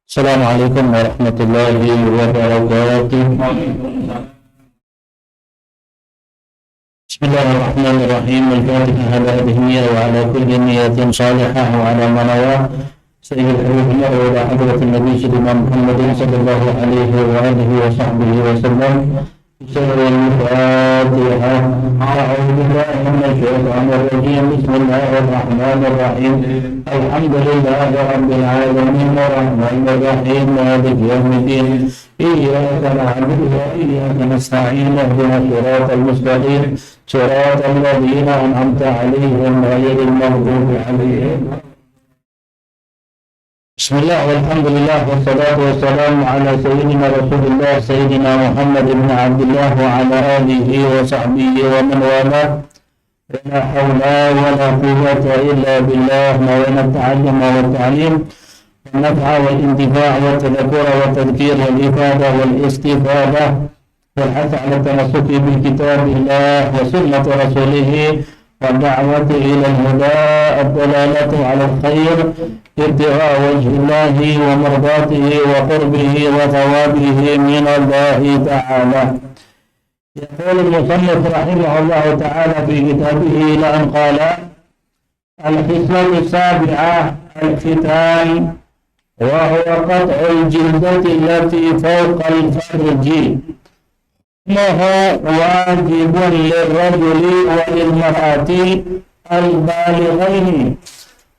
Assalamualaikum warahmatullahi wabarakatuh. Bismillahirrahmanirrahim. Al-Fatihah ala hadhihi wa ala kulli niyatin salihah wa ala manawah sayyidil hurufina wa ala hadratin nabi sayyidina Muhammadin sallallahu alaihi wa alihi wa sahbihi wa sallam. Al-Fatihah. A'udzu billahi minasy syaithanir rajim. Bismillahirrahmanirrahim. Alhamdulillahi rabbil alamin arrahmanir rahim maliki yaumiddin. Iyyaka na'budu wa iyyaka nasta'in. Ihdinas siratal mustaqim. Siratal ladzina an'amta 'alaihim ghairil maghdubi 'alaihim. Bismillah walhamdulillah wassalatu wassalamu ala sayyidina Rasulillah sayyidina Muhammad ibn Abdullah wa ala alihi wa sahbihi wa man wala. La hawla wa la quwwata illa billah. Nawayna at-ta'allum wa at-ta'lim wa naf'a wal intifa' wa tadhakkura wa tadhkir wal ifada wal istifada wal hath 'ala tamassuki bi kitabillah wa sunnati rasulih wa da'wati ila al-huda ad-dalalatu 'ala al-khair ibtigha' wajhillahi wa mardatihi wa qurbihi wa thawabihi min Allah ta'ala. يقول المصنف رحمه الله تعالى في كتابه إلى أن قال: الخصلة السابعة الختان، وهو قطع الجلدة التي فوق الفرج. إنه واجب للرجل وللمرأة البالغين،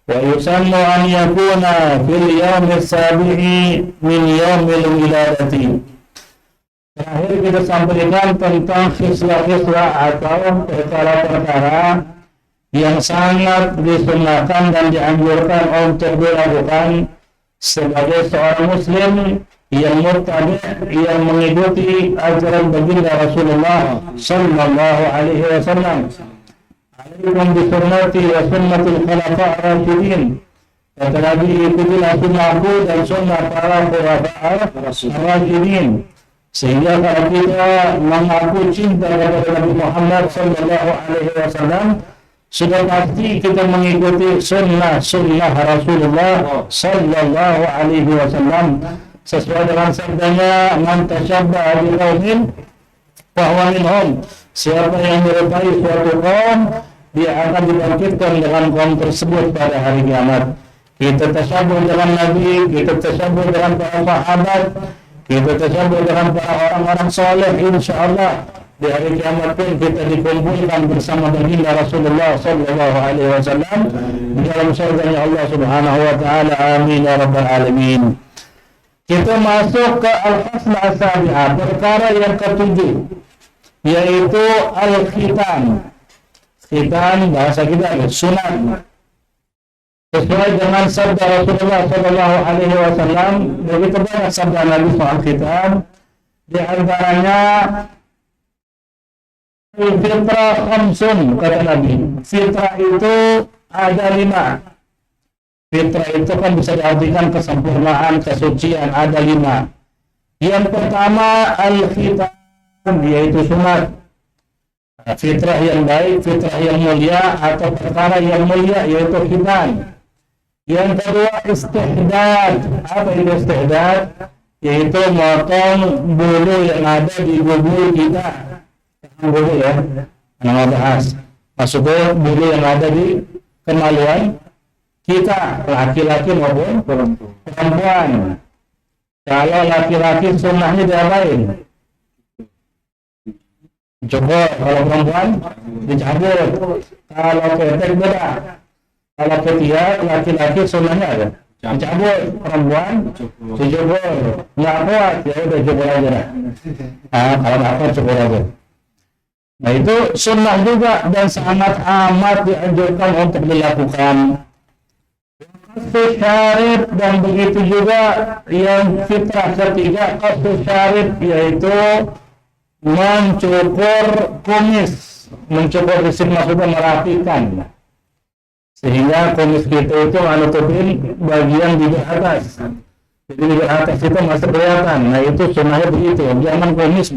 ويسن أن يكون في اليوم السابع من يوم الولادة. Terakhir kita sampaikan tentang khislah-khislah atau perkara-perkara yang sangat disunahkan dan dianjurkan untuk dilakukan sebagai seorang muslim yang muttabi', yang mengikuti ajaran baginda Rasulullah sallallahu alaihi wasallam. Alaikum bisunnati wa sunnatil khulafa' ar-rasyidin. Kata Nabi, ikutilah sunnahku dan sunnah para khulafa' ar-rasyidin. Sehingga kalau kita mengaku cinta kepada Nabi Muhammad sallallahu alaihi wasallam, sudah pasti kita mengikuti sunnah Rasulullah sallallahu alaihi wasallam sesuai dengan sabdanya, man tashabbaha biqaumin fahuwa minhum. Siapa yang menyerupai suatu kaum, dia akan dibangkitkan dengan kaum tersebut pada hari kiamat. Kita tashabbuh dengan Nabi, kita tashabbuh dengan para sahabat, kita tashabbuh dengan para orang-orang soleh. InsyaAllah di hari kiamat pun kita dikumpulkan bersama baginda Rasulullah sallallahu alaihi wasallam di dalam surganya Allah subhanahu wa ta'ala. Amin ya rabbal alamin. Kita masuk ke al-khaslah as-sabi'ah, perkara yang ketujuh, yaitu al-khitan. Khitan bahasa kita sunat. Sesuai dengan sabda Rasulullah sallallahu alaihi wasallam, begitu banyak sabda Nabi soal khitan. Di antaranya fitrah khamsun, kata Nabi. Fitrah itu ada 5. Fitrah itu kan bisa diartikan kesempurnaan, kesucian, ada 5. Yang pertama al-khitan, yaitu sunat. Fitrah yang baik, fitrah yang mulia atau perkara yang mulia, yaitu khitan. Yang kedua istihdad. Apa itu istihdad? Yaitu motong bulu yang ada di bulu kita. Bulu ya, yang bahas. Maksudnya bulu yang ada di kemaluan kita, laki-laki maupun perempuan. Kalau laki-laki sunnahnya diapain? Cukur. Kalau perempuan dicabut. Kalau ketek beda. Kalau ketiak laki-laki sunnahnya ada dicabut, perempuan dicukur. Nggak kuat ya udah cukur aja lah. Kalau nggak kuat cukur aja. Nah itu sunnah juga dan sangat amat dianjurkan untuk dilakukan. Qasdus syarib, dan begitu juga yang fitrah ketiga qasdus syarib, yaitu mencukur kumis. Mencukur di sini maksudnya merapikan, sehingga kumis kita itu menutupin bagian bibir atas. Jadi bibir atas itu masih kelihatan. Nah itu sunnahnya begitu. Jangan kumis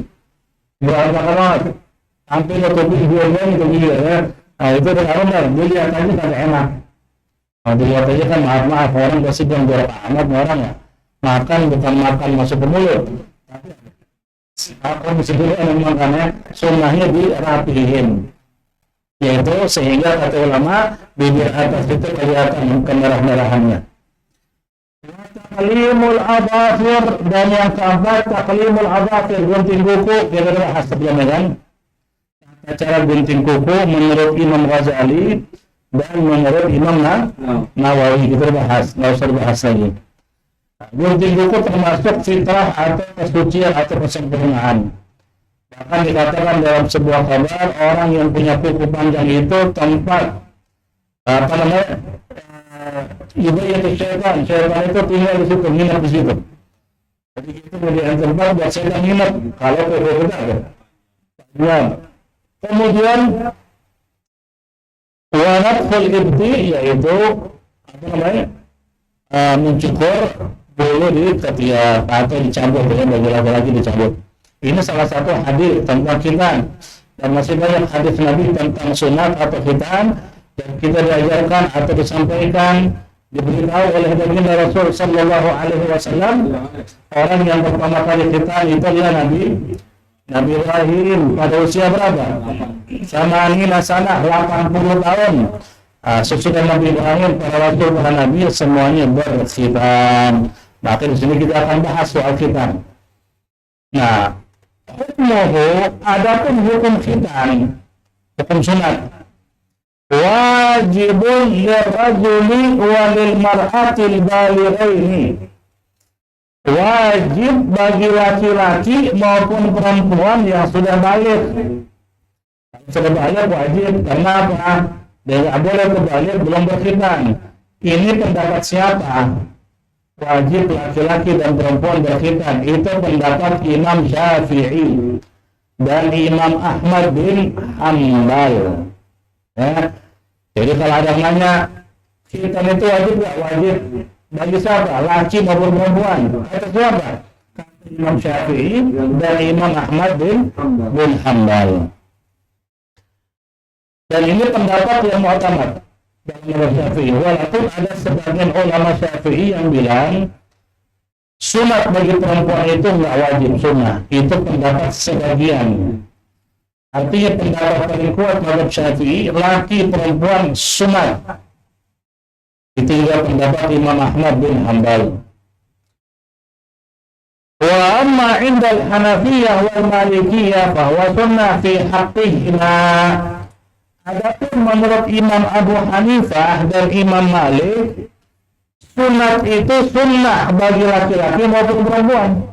berantakan sampai nutupi bibirnya itu bibir ya. Nah itu benar-benar dilihat aja kan enak. Nah dilihat aja kan maaf orang pasti bilang berat amat orang ya. Makan bukan makan masuk ke mulut. Makan disebut makanya sunnahnya dirapihin. Yaitu sehingga kata ulama bibir atas itu kelihatan kemerah-merahannya. Taklimul adhafir, dan yang keempat taklimul adhafir, gunting kuku. Kita bahas sebelumnya kan cara gunting kuku menurut Imam Ghazali dan menurut Imam Nawawi. Kita bahas, nggak usah dibahas lagi. Gunting kuku termasuk fitrah atau kesucian atau kesempurnaan. Bahkan dikatakan dalam sebuah kabar, orang yang punya kuku panjang itu tempat ibadah syaitan. Syaitan itu tinggal di situ, nginap di situ. Jadi itu menjadi tempat buat syaitan nginap kalau kuku kita ada. Ya. Kemudian wanatful ibti, yaitu mencukur bulu di ketiak atau dicabut, ya, bagi laki-laki dicabut. Ini salah satu hadis tentang khitan, dan masih banyak hadis Nabi tentang sunat atau khitan, dan kita diajarkan atau disampaikan, diberitahu oleh baginda Rasul Sallallahu Alaihi Wasallam. Orang yang pertama kali khitan itu adalah Nabi Ibrahim pada usia berapa? Sama Nina sana 80 tahun. Sesudah Nabi Ibrahim, para Rasul, para Nabi semuanya berkhitan. Maka di sini kita akan bahas soal khitan. Nah, adapun hukum khitan, hukum sunat, wajibun lirrajuli wa lil mar'atil balighaini, wajib bagi laki-laki maupun perempuan yang sudah balik. Sudah balik wajib, karena apa? Tidak boleh berbalik belum berkhitan. Ini pendapat siapa? Wajib laki-laki dan perempuan berkhitan. Itu pendapat Imam Syafi'i dan Imam Ahmad bin Hanbal. Ya. Jadi kalau ada yang nanya, khitan itu wajib nggak? Wajib. Bagi siapa? Laki maupun perempuan. Kata siapa? Kata Imam Syafi'i dan Imam Ahmad bin Hanbal. Dan ini pendapat yang mu'tamad dalam mazhab Syafi'i. Walaupun ada sebagian ulama Syafi'i yang bilang sunat bagi perempuan itu nggak wajib sunnah. Itu pendapat sebagian. Artinya pendapat paling kuat mazhab Syafi'i, laki perempuan sunat. Itu juga pendapat Imam Ahmad bin Hanbal. Wa amma indal Hanafiyah wal Malikiyah bahwa sunnah fi haqqihima. Adapun menurut Imam Abu Hanifah dan Imam Malik, sunat itu sunnah bagi laki-laki maupun perempuan.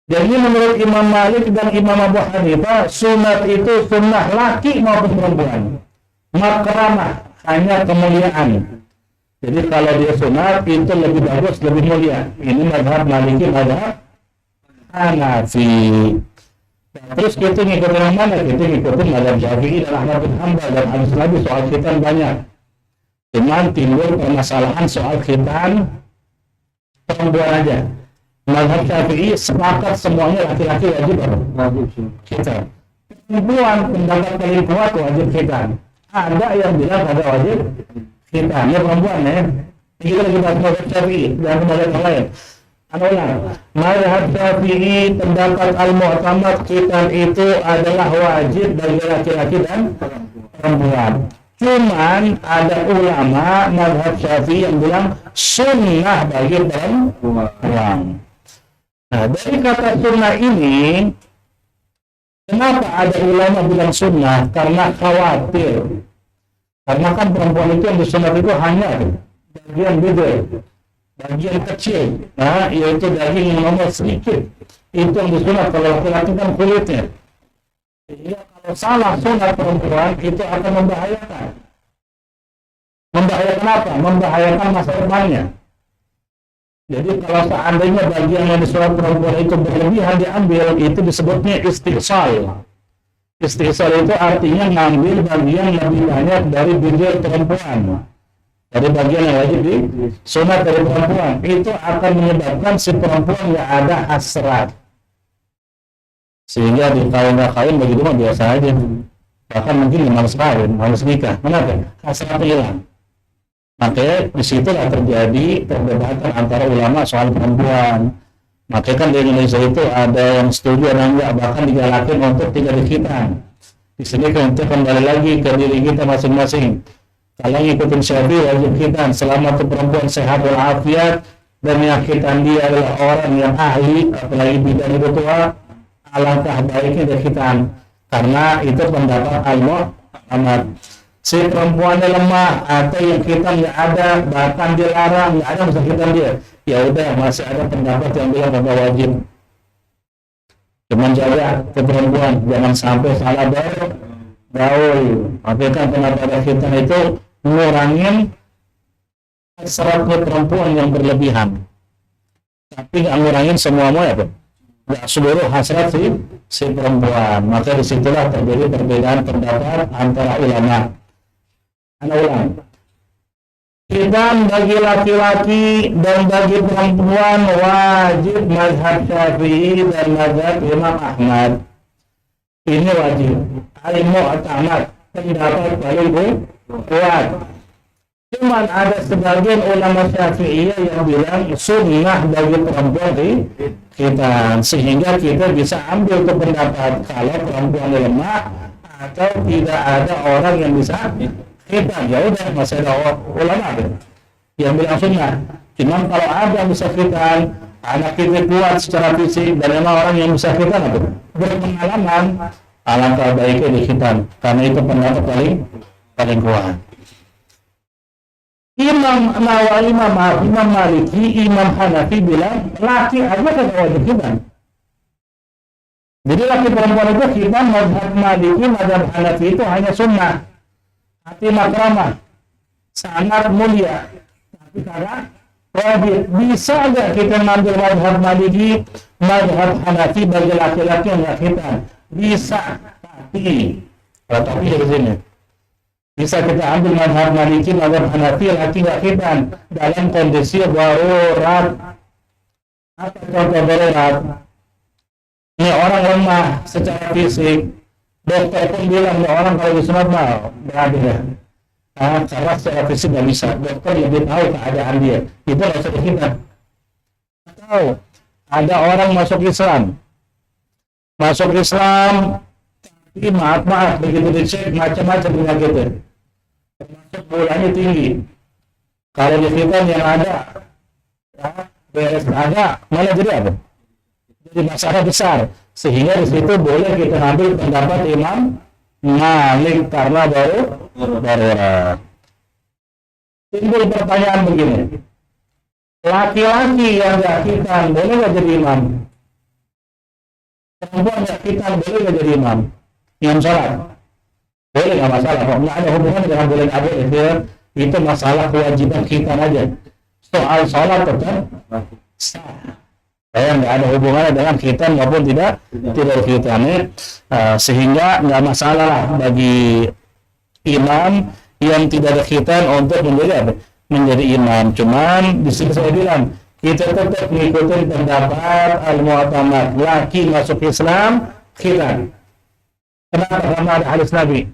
Jadi menurut Imam Malik dan Imam Abu Hanifah, sunat itu sunnah laki maupun perempuan. Makramah, hanya kemuliaan. Jadi kalau dia sunat itu lebih bagus, lebih mulia. Ini mazhab Maliki, mazhab Hanafi. Terus kita ngikutin yang mana? Kita ngikutin mazhab Syafi'i dan Ahmad bin Hanbal, dan hadis Nabi soal khitan banyak. Cuman timbul permasalahan soal khitan perempuan aja. Mazhab Syafi'i sepakat semuanya laki-laki wajib khitan. Perempuan pendapat paling kuat wajib khitan. Ada yang bilang ada wajib khitan. Ya perempuan ya. Kita lagi bahas mazhab Syafi'i dan mazhab yang lain. Mazhab Syafi'i pendapat al-mu'tamad khitan itu adalah wajib bagi laki-laki dan perempuan. Cuman ada ulama mazhab Syafi'i yang bilang sunnah bagi perempuan. Nah, dari kata sunnah ini, kenapa ada ulama bilang sunnah? Karena khawatir. Karena kan perempuan itu yang disunat itu hanya bagian bibir, bagian kecil, nah yaitu daging yang nomor sedikit, itu yang disunat. Kalau laki-laki kan kulitnya. Sehingga kalau salah sunat perempuan itu akan membahayakan. Membahayakan apa? Membahayakan masa depannya. Jadi kalau seandainya bagian yang disunat perempuan itu berlebihan diambil, itu disebutnya istisal. Istisal itu artinya ngambil bagian lebih banyak dari bibir perempuan, dari bagian yang wajib disunat dari perempuan. Itu akan menyebabkan si perempuan yang ada hasrat, sehingga di kawin begitu mah biasa aja, bahkan mungkin males kawin, males nikah. Kenapa? Hasratnya hilang. Makanya disitulah terjadi perdebatan antara ulama soal perempuan. Makanya kan di Indonesia itu ada yang setuju, ada yang enggak, bahkan digalakin untuk tidak dikhitan. Di sini kan kita kembali lagi ke diri kita masing-masing. Kalau ngikutin Syafi'i wajib khitan selama itu perempuan sehat walafiat dan yang khitan dia adalah orang yang ahli, apalagi bidang itu tua, alangkah baiknya dia khitan. Karena itu pendapat al-mu'tamad. Si perempuannya lemah atau yang khitan nggak ada, bahkan dilarang, nggak ada masa khitan dia, ya udah masih ada pendapat yang bilang bahwa wajib. Cuman jaga ke perempuan, jangan sampai salah gaul. Makanya kan pendapat khitan itu ngurangin hasratnya perempuan yang berlebihan, tapi nggak ngurangin semuanya apa? Nggak seluruh hasrat si perempuan. Maka disitulah terjadi perbedaan pendapat antara ulama. Ana ulang. Khitan bagi laki-laki dan bagi perempuan wajib mazhab Syafi'i dan mazhab Imam Ahmad. Ini wajib. Al-mu'tamad, pendapat paling kuat. Cuman ada sebagian ulama Syafi'iyah yang bilang sunnah bagi perempuan khitan, sehingga kita bisa ambil tuh pendapat kalau perempuan lemah atau tidak ada orang yang bisa khitan, ya udah masih ada ulama yang bilang sunnah. Cuman kalau ada yang bisa khitan, anak kita kuat secara fisik dan memang orang yang bisa khitan berpengalaman, alangkah baiknya dikhitan, karena itu pendapat paling kuat. Imam Nawawi, Imam Maliki, Imam Hanafi bilang laki aja kan wajib khitan. Jadi laki perempuan itu khitan, mazhab Maliki, mazhab Hanafi itu hanya sunnah, hati makramah, sangat mulia, tapi karena wajib. Bisa nggak kita ngambil mazhab Maliki, mazhab Hanafi bagi laki-laki yang nggak khitan? Bisa, tapi di sini. Bisa kita ambil mazhab Maliki, mazhab Hanafi, laki nggak khitan dalam kondisi darurat. Apa contoh darurat? Ini orang lemah secara fisik, dokter pun bilang orang kalau disunat mah berarti ya. Karena secara fisik nggak bisa, dokter lebih tahu keadaan dia. Itu nggak usah dikhitan. Atau ada orang masuk Islam, tapi maaf begitu dicek macam-macam penyakitnya, termasuk gulanya tinggi. Kalau di khitan yang ada beres ada, malah jadi apa? Jadi masalah besar. Sehingga di situ boleh kita ambil pendapat Imam Malik karena darurat. Timbul pertanyaan begini, laki-laki yang nggak khitan boleh nggak jadi imam? Perempuan nggak khitan boleh nggak jadi imam? Imam sholat boleh, nggak masalah kok, nggak ada hubungan dengan boleh nggak boleh. Itu masalah kewajiban khitan aja. Soal sholat tetap sah, nggak ada hubungannya dengan khitan maupun tidak khitannya. Sehingga nggak masalah lah bagi imam yang tidak ada khitan untuk menjadi imam. Cuman di sini saya bilang kita tetap mengikuti pendapat al-mu'tamad, laki masuk Islam khitan. Kenapa? Karena ada hadis Nabi.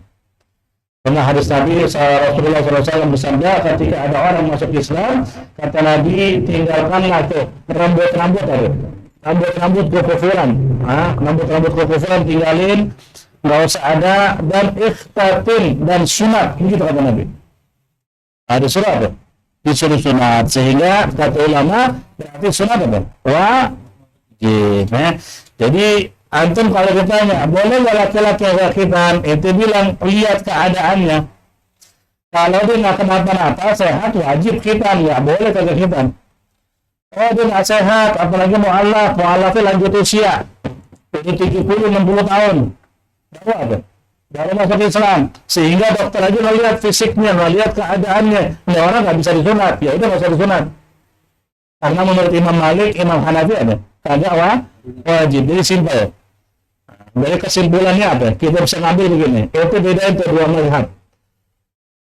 Karena hadis Nabi Rasulullah SAW bersabda, ketika ada orang masuk Islam, kata Nabi, tinggalkanlah tuh rambut kekufuran, rambut kekufuran tinggalin, nggak usah ada, dan ikhtatin dan sunat, begitu kata Nabi. Ada surat tuh, disuruh sunat, sehingga kata ulama berarti sunat apa? Wajib. Jadi antum kalau ditanya, boleh nggak laki-laki yang khitan? Itu bilang, lihat keadaannya. Kalau dia nggak kenapa-napa, sehat, wajib khitan. Nggak boleh kagak khitan. Oh, dia nggak sehat, apalagi mu'alafnya lanjut usia. Jadi 70-60 tahun. Baru apa? Baru masuk Islam. Sehingga dokter aja melihat fisiknya, melihat keadaannya. Ini orang nggak bisa disunat. Ya udah nggak usah disunat. Karena menurut Imam Malik, Imam Hanafi ada. Kagak wajib. Jadi simpel. Dari kesimpulannya apa? Kita bisa ngambil begini. Itu beda itu dua mazhab.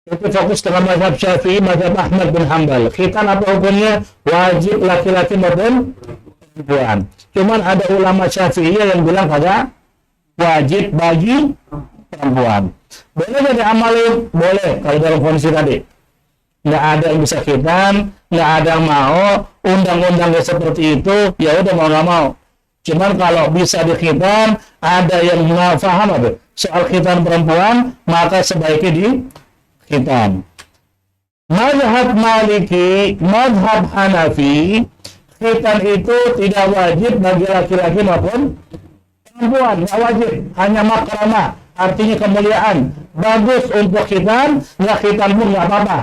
Itu fokus dengan mazhab Syafi'i, mazhab Ahmad bin Hanbal. Khitan apa hukumnya? Wajib laki-laki maupun perempuan. Cuman ada ulama Syafi'i yang bilang kagak wajib bagi perempuan. Boleh jadi amalin? Boleh kalau dalam kondisi tadi. nggak ada yang bisa khitan, nggak ada yang mau, undang-undangnya seperti itu, ya udah mau nggak mau. Cuman kalau bisa dikhitan, ada yang nggak paham apa soal khitan perempuan, maka sebaiknya dikhitan. Mazhab Maliki, mazhab Hanafi, khitan itu tidak wajib bagi laki-laki maupun perempuan, nggak wajib, hanya makramah, artinya kemuliaan. Bagus untuk khitan, nggak khitan pun nggak apa-apa.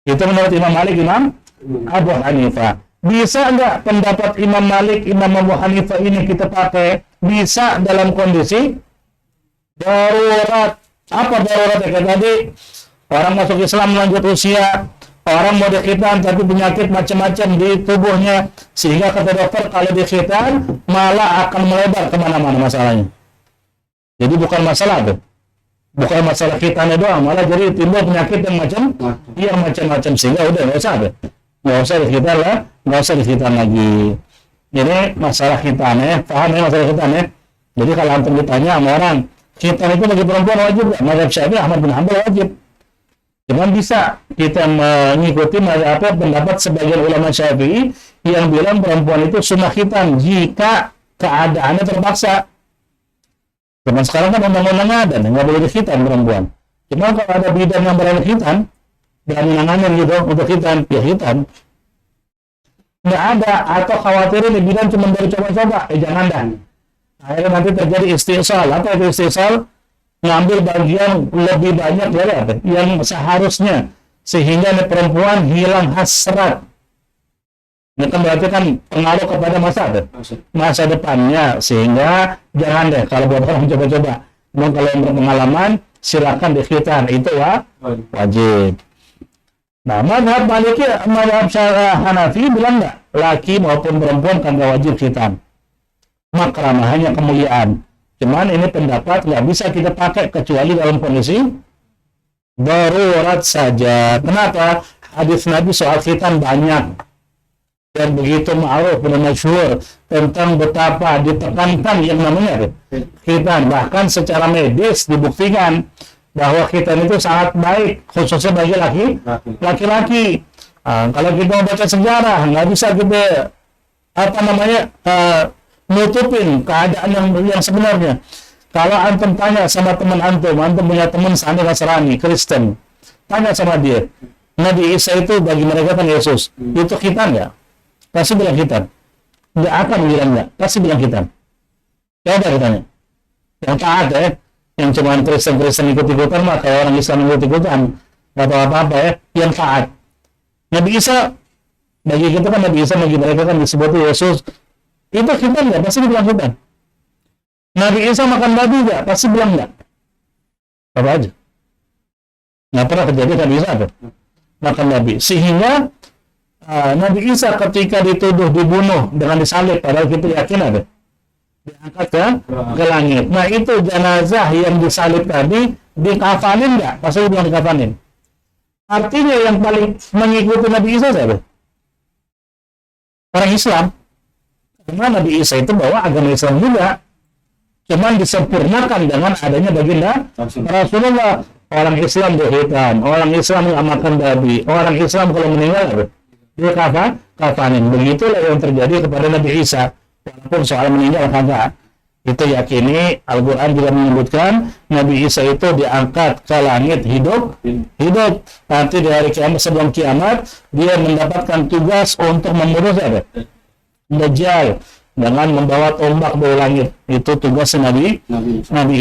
Itu menurut Imam Malik, Imam Abu Hanifah. Bisa nggak pendapat Imam Malik, Imam Abu Hanifah ini kita pakai? Bisa dalam kondisi darurat. Apa darurat ya tadi? Orang masuk Islam lanjut usia, orang mau dikhitan tapi penyakit macam-macam di tubuhnya, sehingga kata dokter kalau dikhitan malah akan melebar kemana-mana masalahnya. Jadi bukan masalah tuh, bukan masalah khitannya doang, malah jadi timbul penyakit yang macam-macam, sehingga udah nggak usah dikhitan lah, nggak usah dikhitan lagi. Jadi masalah khitannya, paham ya masalah khitannya? Jadi kalau antum ditanya sama orang, khitan itu bagi perempuan wajib nggak? Mazhab Syafi'i, Ahmad bin Hanbal wajib. Cuman bisa kita mengikuti pendapat sebagian ulama Syafi'i yang bilang perempuan itu sunnah khitan jika keadaannya terpaksa. Cuman sekarang kan undang-undangnya ada, nggak boleh dikhitan perempuan. Cuma kalau ada bidan yang berani khitan, berani nanganin gitu untuk khitan, ya khitan. Nggak ada, atau khawatirin di bidan cuma dari coba-coba, jangan dah. Akhirnya nanti terjadi istisal. Apa itu istisal? Ngambil bagian lebih banyak dari apa yang seharusnya, sehingga perempuan hilang hasrat. Ini kan berarti kan pengaruh kepada masa depannya, sehingga jangan deh kalau buat orang coba-coba. Memang kalau yang berpengalaman silakan dikhitan, itu ya wajib. Nah, mazhab Maliki, mazhab Hanafi bilang enggak, laki maupun perempuan kan enggak wajib khitan. Makramah hanya kemuliaan. Cuman ini pendapat nggak bisa kita pakai kecuali dalam kondisi darurat saja. Kenapa? Hadis Nabi soal khitan banyak dan begitu ma'ruf dan masyhur tentang betapa ditekankan yang namanya khitan. Bahkan secara medis dibuktikan bahwa khitan itu sangat baik, khususnya bagi laki-laki. Kalau kita baca sejarah, nggak bisa kita nutupin keadaan yang sebenarnya. Kalau antum tanya sama teman antum punya teman Sani Nasrani, Kristen, tanya sama dia, Nabi Isa itu bagi mereka kan Yesus, itu khitan nggak? Pasti bilang khitan. Nggak akan bilang nggak, pasti bilang khitan. Coba ditanya. Yang taat yang cuma Kristen ikut-ikutan mah kayak orang Islam ikut-ikutan, nggak tahu apa-apa yang taat. Nabi Isa, bagi kita kan Nabi Isa, bagi mereka kan disebut Yesus. Itu khitan nggak? Pasti bilang khitan. Nabi Isa makan babi nggak? Pasti bilang nggak. Apa aja? Nggak pernah terjadi Nabi Isa makan babi. Sehingga Nabi Isa ketika dituduh dibunuh dengan disalib, padahal kita yakin ada, diangkat ke langit. Nah itu jenazah yang disalib tadi dikafanin nggak? Pasti bilang dikafanin. Artinya yang paling mengikuti Nabi Isa siapa? Orang Islam. Karena Nabi Isa itu bawa agama Islam juga, cuman disempurnakan dengan adanya baginda Rasulullah. Orang Islam berkhitan, orang Islam nggak makan babi, orang Islam kalau meninggal dia kafanin. Begitulah yang terjadi kepada Nabi Isa. Walaupun soal meninggal kagak, itu yakini Al-Quran juga menyebutkan Nabi Isa itu diangkat ke langit hidup. Nanti di hari kiamat, sebelum kiamat, dia mendapatkan tugas untuk memurus Dajjal dengan membawa tombak dari langit. Itu tugas Nabi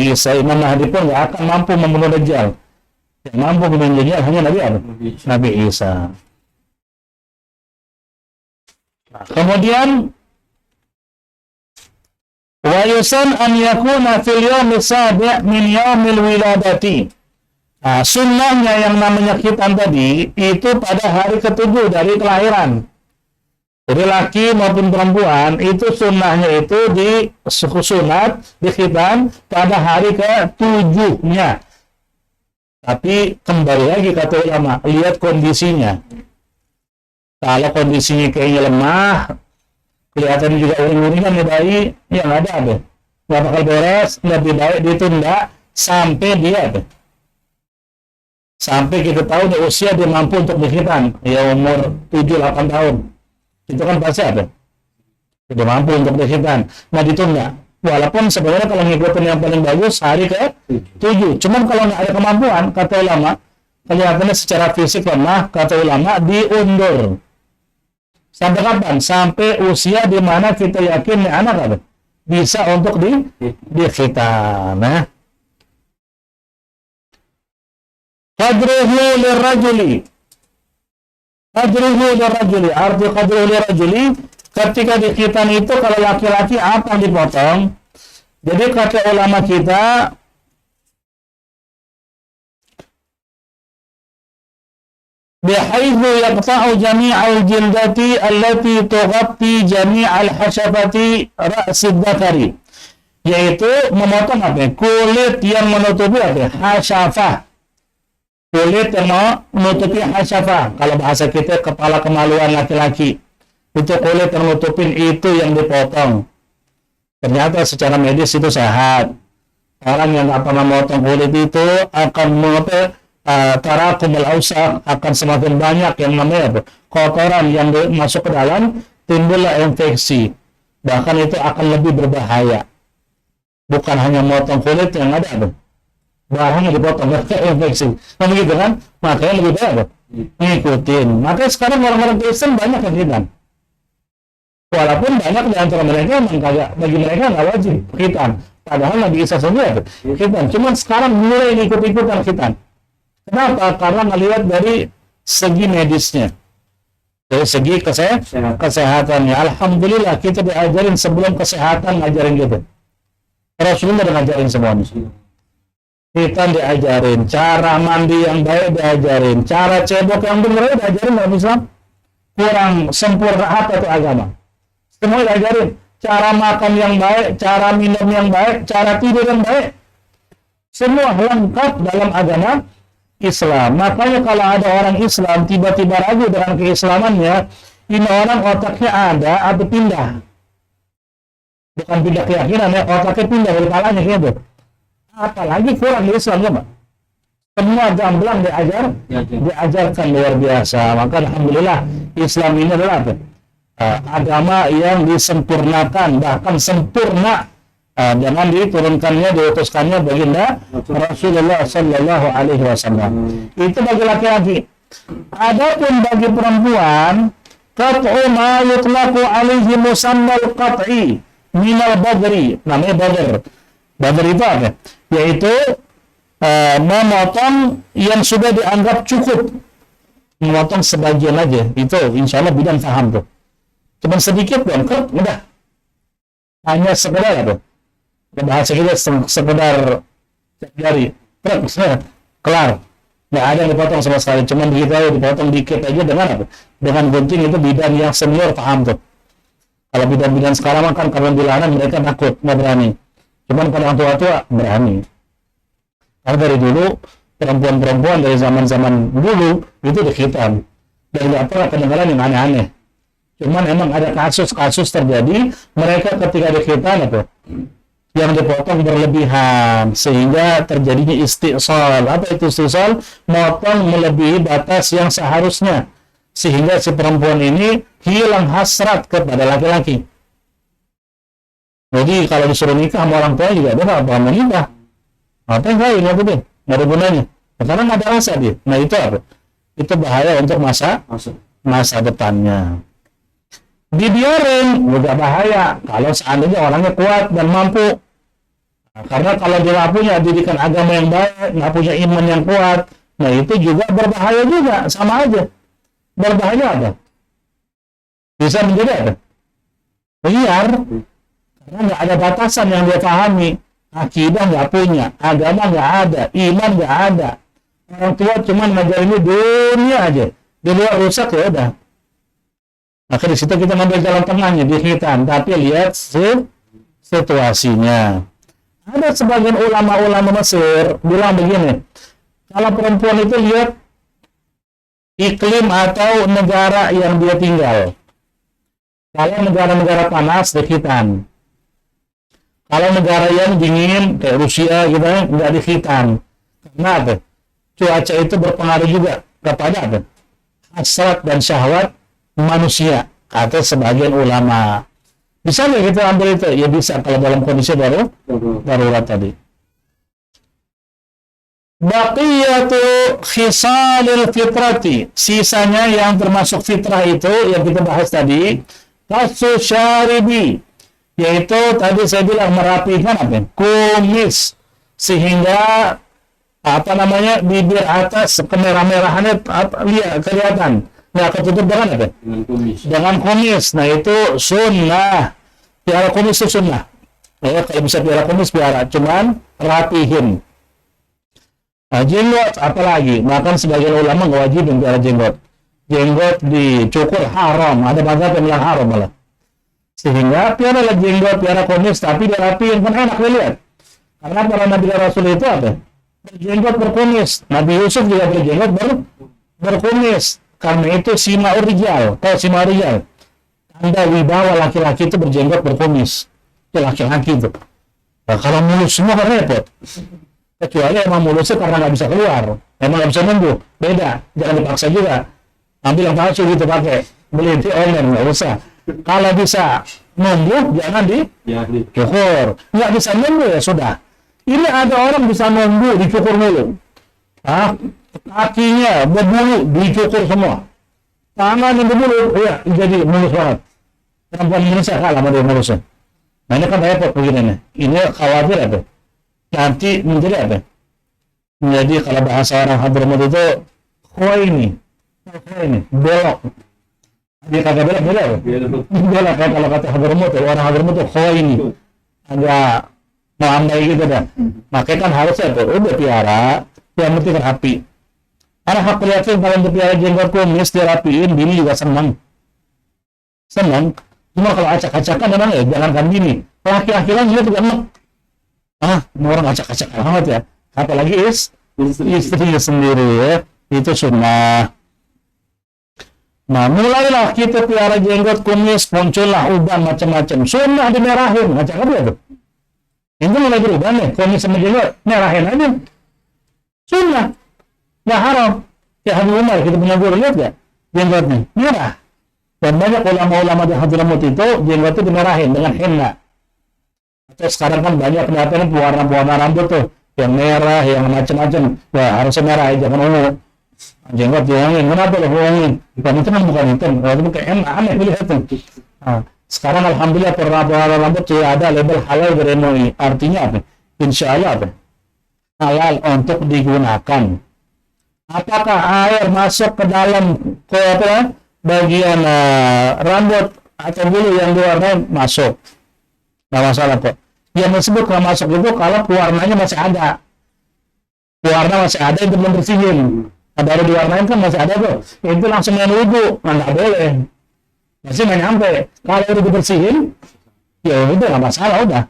Isa. Imam Mahdi pun nggak akan mampu membunuh Dajjal. Yang mampu membunuh Dajjal hanya Nabi Isa. Nah, kemudian wa yusan an yakuna fil yawmi sabi' min yaumil wiladati. Nah, sunnahnya yang namanya khitan tadi itu pada hari ke-7 dari kelahiran. Jadi laki maupun perempuan itu sunnahnya itu sunat dikhitan pada hari ke-7-nya. Tapi kembali lagi kata ulama, lihat kondisinya. Kalau kondisinya kayaknya lemah, kelihatan juga uring-uringan nih bayi, ya nggak ada. Nggak bakal beres, lebih baik ditunda sampai dia Sampai kita tahu di usia dia mampu untuk dikhitan, ya umur 7-8 tahun. Itu kan pasti ada. Dia mampu untuk dikhitan. Nah, ditunda. Walaupun sebenarnya kalau ngikutin yang paling bagus hari ke 7. Cuman kalau nggak ada kemampuan, kata ulama, kelihatannya secara fisik lemah, kata ulama diundur. Sampai kapan? Sampai usia di mana kita yakin nih anak apa? Bisa untuk dikhitan. Nah. Qadruhu lirrajuli. Qadruhu lirrajuli. Arti qadruhu lirrajuli, ketika dikhitan itu kalau laki-laki apa yang dipotong? Jadi kata ulama kita, bihaitsu yaqta'u jami'al jildati allati tughatti jami'al hashafati ra'sid dzakari, yaitu memotong apa? Kulit yang menutupi apa? Hasyafah. Kulit yang menutupi hasyafah. Kalau bahasa kita kepala kemaluan laki-laki. Itu kulit yang nutupin itu yang dipotong. Ternyata secara medis itu sehat. Orang yang nggak pernah memotong kulit itu akan tarakumul ausak, akan semakin banyak yang namanya kotoran yang masuk ke dalam, timbullah infeksi. Bahkan itu akan lebih berbahaya. Bukan hanya memotong kulit yang ada barangnya dipotong, infeksi. Nah begitu kan? Makanya lebih baik ngikutin. Makanya sekarang orang-orang Kristen banyak yang khitan. Walaupun banyak di antara mereka memang kagak, bagi mereka nggak wajib khitan. Padahal Nabi Isa sendiri khitan. Cuman sekarang mulai ikut-ikutan khitan. Kenapa? Karena melihat dari segi medisnya, dari segi kesehatannya. Alhamdulillah kita diajarin sebelum kesehatan ngajarin gitu. Rasulullah udah ngajarin semuanya. Kita diajarin cara mandi yang baik, diajarin cara cebok yang benar, diajarin dalam Islam. Kurang sempurna apa itu agama? Semua diajarin cara makan yang baik, cara minum yang baik, cara tidur yang baik. Semua lengkap dalam agama Islam. Makanya kalau ada orang Islam tiba-tiba ragu dengan keislamannya, ini orang otaknya ada atau pindah. Bukan pindah keyakinan ya, otaknya pindah dari kepalanya gitu. Apalagi kurang di Islam ya Pak. Semua gamblang diajarkan luar biasa. Maka alhamdulillah Islam ini adalah agama yang disempurnakan, bahkan sempurna dengan diturunkannya, diutuskannya baginda Rasulullah Sallallahu Alaihi Wasallam. Itu bagi laki-laki. Adapun bagi perempuan, qat'u ma yutlaqu alaihi musammal qat'i minal badri, namanya badr. Badr itu apa? Yaitu memotong yang sudah dianggap cukup, memotong sebagian aja. Itu insya Allah bidan paham tuh. Cuma sedikit dan udah hanya sekedar apa? Bahasa kita sekedar jari, kelar. Nggak ada yang dipotong sama sekali. Cuma begitu aja, dipotong dikit aja dengan apa? Dengan gunting. Itu bidan yang senior paham tuh. Kalau bidan-bidan sekarang kan karena dilarang mereka takut, nggak berani. Cuman kalau orang tua-tua berani. Karena dari dulu perempuan-perempuan dari zaman-zaman dulu itu dikhitan. Dan nggak pernah kedengaran yang aneh-aneh. Cuman emang ada kasus-kasus terjadi mereka ketika dikhitan apa? Yang dipotong berlebihan sehingga terjadinya istisal. Apa itu istisal? Motong melebihi batas yang seharusnya sehingga si perempuan ini hilang hasrat kepada laki-laki. Jadi kalau disuruh nikah sama orang tua juga dia nggak bakal menikah. Apa yang lain ya betul? Nggak ada gunanya. Karena nggak ada rasa dia. Nah itu apa? Itu bahaya untuk masa depannya. Dibiarin juga bahaya kalau seandainya orangnya kuat dan mampu. Nah, karena kalau dia nggak punya didikan agama yang baik, nggak punya iman yang kuat, nah itu juga berbahaya juga, sama aja. Berbahaya apa? Bisa menjadi apa? Liar. Karena nggak ada batasan yang dia pahami. Akidah nggak punya, agama nggak ada, iman nggak ada. Orang tua cuma ngajarin dunia aja. Di luar rusak ya udah. Maka di situ kita ngambil jalan tengahnya, dikhitan. Tapi lihat situasinya. Ada sebagian ulama-ulama Mesir bilang begini, kalau perempuan itu lihat iklim atau negara yang dia tinggal. Kalau negara-negara panas, dikhitan. Kalau negara yang dingin, kayak Rusia gitu, nggak dikhitan. Karena apa? cuaca itu berpengaruh juga kepada apa? Hasrat dan syahwat manusia, kata sebagian ulama. Bisa nggak kita ambil itu? Ya bisa kalau dalam kondisi darurat tadi. Baqiyatu khisalil fitrati, sisanya yang termasuk fitrah itu yang kita bahas tadi, qasu syaribi, yaitu tadi saya bilang merapikan apa? Kumis, sehingga apa namanya bibir atas kemerah-merahannya lihat kelihatan. Nah, ketutup dengan apa? Dengan kumis. Nah, itu sunnah. Piara kumis itu sunnah. Ya, kalau bisa piara kumis piara, cuman rapihin. Nah, jenggot apalagi, bahkan sebagian ulama nggak wajib piara jenggot. Jenggot dicukur haram, ada mazhab yang bilang haram malah. Sehingga piara lah jenggot, piara kumis, tapi dirapiin kan enak dilihat. Karena para nabi rasul itu apa? Berjenggot berkumis. Nabi Yusuf juga berjenggot berkumis. Karena itu sima'ur rijal. Tahu sima'ur rijal? Tanda wibawa laki-laki itu berjenggot berkumis. Itu laki-laki itu. Nah, kalau mulus semua kan repot. Kecuali emang mulusnya karena nggak bisa keluar, emang nggak bisa nunggu, beda, jangan dipaksa juga. Ambil yang palsu gitu pakai, beli di online nggak usah. Kalau bisa nunggu, jangan dicukur. Nggak bisa nunggu ya sudah. Ini ada orang bisa nunggu dicukur mulu, kakinya berbulu dicukur semua, tangan yang berbulu, ya jadi mulus banget. Perempuan Indonesia kalah sama dia mulusnya. Nah ini kan repot begini nih. Ini khawatir apa? Nanti menjadi apa? Menjadi kalau bahasa orang Hadramut itu khuaini, belok. Dia kagak belok, belok kan kalau kata Hadramut, orang Hadramut itu khuaini, agak melambai gitu dah. Makanya kan harusnya tuh udah piara, yang penting rapi. Karena hak prihatin kalau untuk piara jenggot kumis dirapiin, bini juga senang. Cuma kalau acak-acakan memang ya jangankan bini, laki-laki kan juga enak. Orang acak-acak banget ya. Apalagi istrinya sendiri ya. Itu sunnah. Nah, mulailah kita piara jenggot kumis, muncullah uban macam-macam. Sunnah dimerahin. Acak apa tuh? Itu mulai berubah nih. Kumis sama jenggot, merahin aja. Sunnah. Nggak haram. Ya Habib Umar, kita punya guru, lihat gak? Jenggotnya, merah. Dan banyak ulama-ulama di Hadramut itu, jenggot itu dimerahin dengan henna. Terus sekarang kan banyak pendapat warna-warna rambut tuh, yang merah, yang macam-macam. Wah, harusnya merah, jangan ungu. Jenggot diangin, kenapa lo ungu? Bukan itu kan bukan hitam, itu kayak aneh lihat tuh. Nah, sekarang alhamdulillah warna rambut sudah ada label halal dari MUI. Artinya apa? Insya Allah apa? Halal untuk digunakan. Apakah air masuk ke dalam bagian rambut atau bulu yang diwarnai? Masuk. Nggak masalah kok. Yang disebut kalau masuk itu kalau pewarnanya masih ada. Pewarna masih ada itu belum bersihin. Nah, baru diwarnain kan masih ada tuh. Itu langsung main wudhu. Nah, nggak boleh. Masih nggak nyampe. Kalau udah dibersihin, ya udah nggak masalah udah.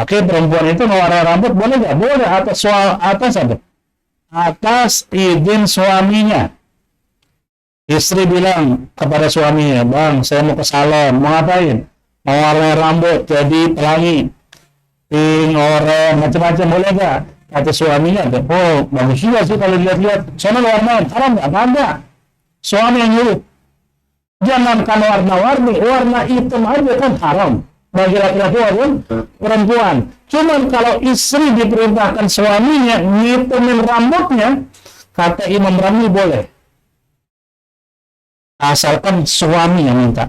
Oke, perempuan itu mewarnai rambut boleh nggak? Boleh atas izin suaminya. Istri bilang kepada suaminya, bang, saya mau ke salon, mau ngapain? Mau warna rambut jadi pelangi, pink, oranye, macam-macam, boleh nggak? Kata suaminya, oh bagus juga sih kalau lihat-lihat. Soalnya warnain, haram nggak? Ada. Suami yang nyuruh. Jangankan warna-warni, warna hitam aja kan haram. Bagi laki-laki maupun perempuan. Cuman kalau istri diperintahkan suaminya ngitemin rambutnya, kata Imam Ramli boleh. Asalkan suami yang minta.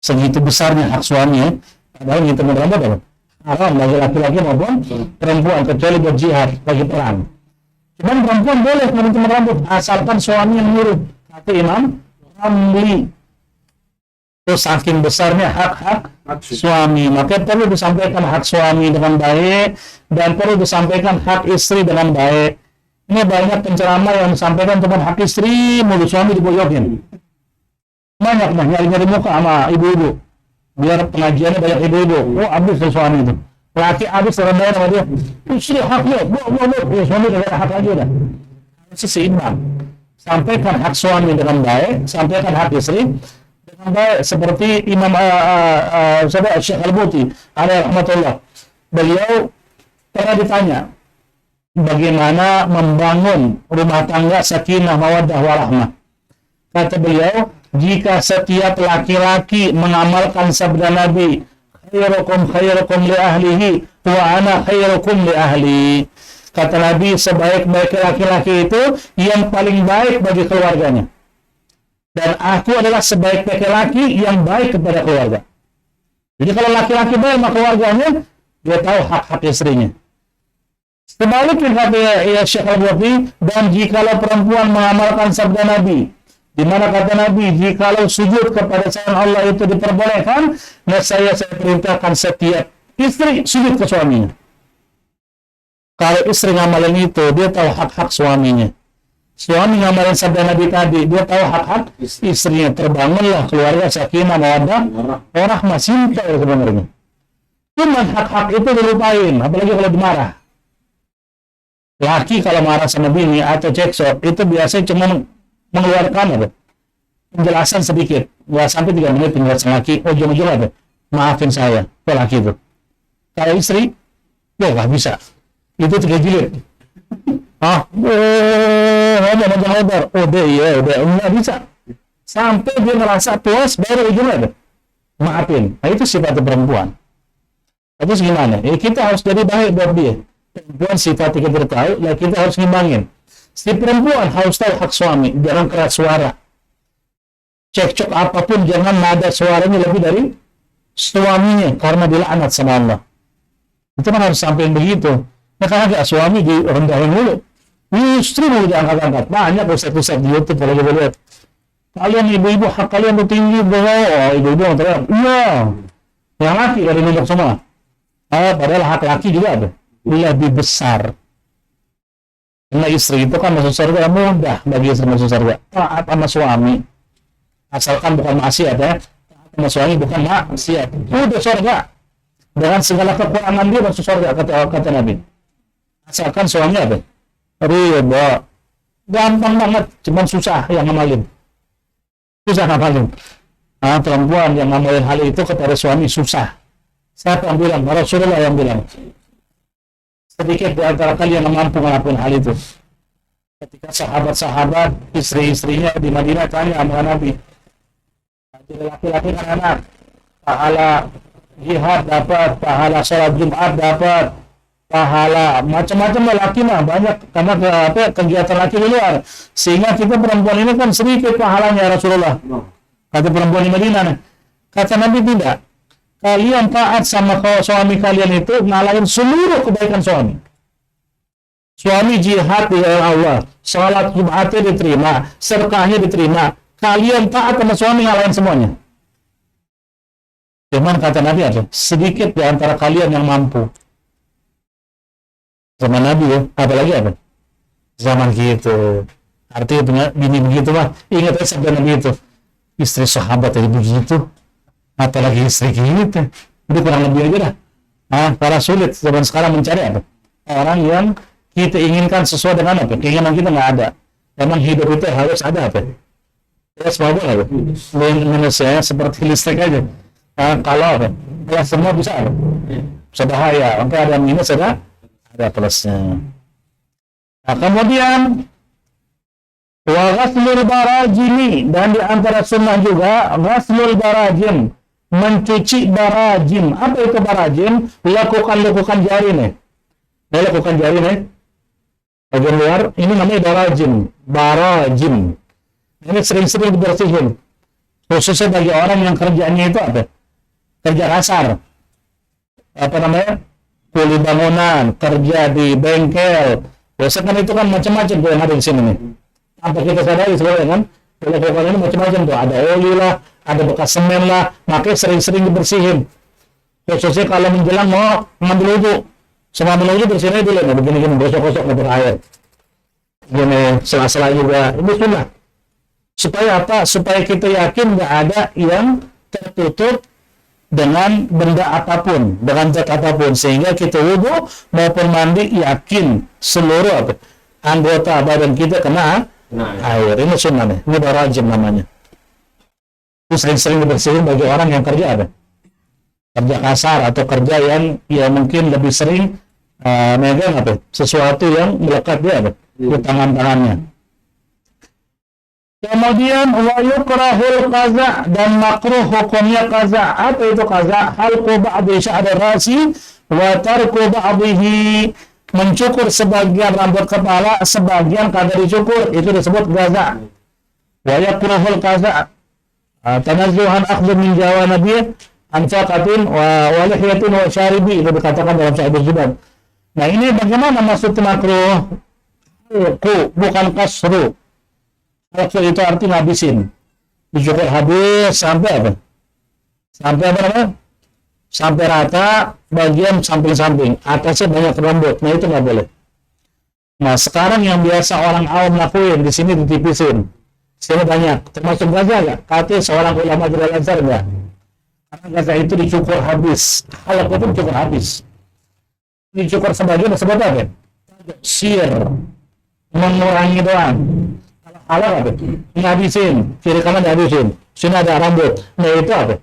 Segitu besarnya hak suami, padahal ngitemin rambut apa? Haram bagi laki-laki maupun perempuan, kecuali berjihad bagi perang. Cuman perempuan boleh ngitemin rambut, asalkan suami yang nyuruh. Kata Imam Ramli. Itu saking besarnya hak-hak suami, maka perlu disampaikan hak suami dengan baik dan perlu disampaikan hak istri dengan baik. Ini banyak penceramah yang disampaikan cuma hak istri, mulut suami diboyokin. Banyak nyari-nyari muka sama ibu-ibu, biar pengajiannya banyak ibu-ibu. Oh, habis dari suami itu, laki habis rendahin sama dia. Istri haknya, ya, suami udah hak lagi udah. Seimbang. Sampaikan hak suami dengan baik, sampaikan hak istri baik, seperti Imam Syekh Al-Buti alaihi rahmatullah. Beliau pernah ditanya, bagaimana membangun rumah tangga sakinah mawaddah warahmah. Kata beliau, jika setiap laki-laki mengamalkan sabda Nabi, khairukum li ahlihi wa ana khairukum li ahli. Kata Nabi, sebaik-baik laki-laki itu yang paling baik bagi keluarganya. Dan aku adalah sebaik-baik laki yang baik kepada keluarga. Jadi kalau laki-laki baik sama keluarganya, dia tahu hak-hak istrinya. Sebaliknya kata ya Syekh Al-Bukhari, dan jikalau perempuan mengamalkan sabda Nabi, di mana kata Nabi, jikalau sujud kepada selain Allah itu diperbolehkan, nah saya perintahkan setiap istri sujud ke suaminya. Kalau istri ngamalin itu, dia tahu hak-hak suaminya. Suami ngamalin sabda Nabi tadi, dia tahu hak-hak istrinya. Terbangunlah keluarga sakinah mawaddah warahmah, cinta sebenarnya. Cuman hak-hak itu dilupain, apalagi kalau dimarah. Laki kalau marah sama bini atau cekcok, itu biasanya cuma mengeluarkan penjelasan sedikit. Nggak sampai 3 menit penjelasan laki, ujung-ujung ada, maafin saya, itu laki itu. Kalau istri, ya nggak bisa. Itu 3 jilid. Ngomong lebar. Udah, nggak bisa. Sampai dia merasa puas, baru ujungnya ada. Maafin. Nah, itu sifatnya perempuan. Terus gimana? Kita harus jadi baik buat dia. Perempuan sifatnya kita tahu, ya kita harus ngimbangin. Si perempuan harus tahu hak suami, jangan keras suara. Cekcok apapun, jangan nada suaranya lebih dari suaminya, karena dilaknat sama Allah. Itu kan harus sampai begitu. Nah, karena agak suami direndahin dulu. Justru mau diangkat-angkat. Banyak ustaz-ustaz di YouTube kalau kita lihat. Kalian ibu-ibu, hak kalian itu tinggi. Ibu-ibu yang teriak. Iya. Yang laki dari nunduk semua. Padahal hak laki juga ada. Lebih besar. Karena istri itu kan masuk surga mudah bagi istri masuk surga. Taat sama suami. Asalkan bukan maksiat ya. Taat sama suami bukan maksiat. Udah surga. Dengan segala kekurangan dia masuk surga, kata Nabi. Asalkan suaminya apa? Ridha. Gampang banget, cuman susah yang ngamalin. Susah ngamalin. Perempuan yang ngamalin hal itu kepada suami susah. Siapa yang bilang? Rasulullah yang bilang. Sedikit di antara kalian yang mampu ngelakuin hal itu. Ketika sahabat-sahabat, istri-istrinya di Madinah tanya sama Nabi. Jadi laki-laki kan anak. Pahala jihad dapat, pahala sholat Jumat dapat, pahala macam-macam laki mah banyak karena kegiatan laki di luar, sehingga kita perempuan ini kan sedikit pahalanya Rasulullah. Kata perempuan di Madinah, kata Nabi tidak. Kalian taat sama suami kalian itu ngalahin seluruh kebaikan suami. Suami jihad di jalan Allah, sholat Jumatnya diterima, sedekahnya diterima. Kalian taat sama suami ngalahin semuanya. Cuman kata Nabi ada sedikit di antara kalian yang mampu. Zaman Nabi ya, apalagi apa? Zaman gitu. Artinya punya bini begitu mah. Ingat aja sabda Nabi itu. Istri sahabat tadi begitu. Apalagi istri gitu. Itu kurang lebih aja dah. Para sulit zaman sekarang mencari apa? Orang yang kita inginkan sesuai dengan apa? Keinginan kita nggak ada. Emang hidup itu harus ada apa? Ya semua boleh. Manusia seperti listrik aja. Kalau semua bisa ada. Bisa bahaya. Maka ada minus ada plusnya. Nah, kemudian wa ghaslul barajimi, dan di antara sunnah juga ghaslul barajim, mencuci barajim. Apa itu barajim? Lakukan jari nih. Lakukan jari nih. Bagian luar ini namanya barajim. Ini sering-sering dibersihin. Khususnya bagi orang yang kerjanya itu apa? Kerja kasar. Apa namanya? Kuli bangunan, kerja di bengkel. Biasanya kan itu kan macam-macam tuh yang ada di sini nih. Tanpa kita sadari sebenarnya kan, kalau ini macam-macam tuh. Ada oli lah, ada bekas semen lah, makanya sering-sering dibersihin. Khususnya kalau menjelang mau ngambil wudhu. Semua ambil wudhu bersihinnya dulu, nah begini-gini, gosok-gosok ngambil air. Gini, sela-sela juga. Ini sunnah. Supaya apa? Supaya kita yakin nggak ada yang tertutup dengan benda apapun, dengan zat apapun, sehingga kita wudhu maupun mandi yakin seluruh anggota badan kita kena air. Ini sunnah nih, ini barajim namanya. Itu sering-sering dibersihin bagi orang yang kerja kerja kasar atau kerja yang ya mungkin lebih sering megang apa? Sesuatu yang melekat dia apa? Di tangan-tangannya. Kemudian wa yukrahul qaza, dan makruh hukumnya qaza. Apa itu qaza? Halqu ba'di sya'ri rasi wa tarku ba'dihi, mencukur sebagian rambut kepala, sebagian kagak dicukur, itu disebut qaza. Wa yukrahul qaza tanazzuhan akhdhu min jawanabi anfaqatin wa lihiyatin wa syaribi, itu dikatakan dalam Sahih Zubair. Nah, ini bagaimana maksud makruh? Bukan kasru. Waktu itu artinya habisin, dicukur habis sampai apa? Sampai apa namanya? Sampai rata bagian samping-samping, atasnya banyak rambut. Nah, itu nggak boleh. Nah, sekarang yang biasa orang awam lakuin, di sini ditipisin, sini banyak, termasuk gaza nggak? Katanya seorang ulama Al Azhar nggak? Karena gaza itu dicukur habis, halak itu dicukur habis, dicukur sebagian disebut apa? Sir, mengurangi doang. Halak apa? Ngabisin, kiri kanan dihabisin. Sini ada rambut. Nah, itu apa?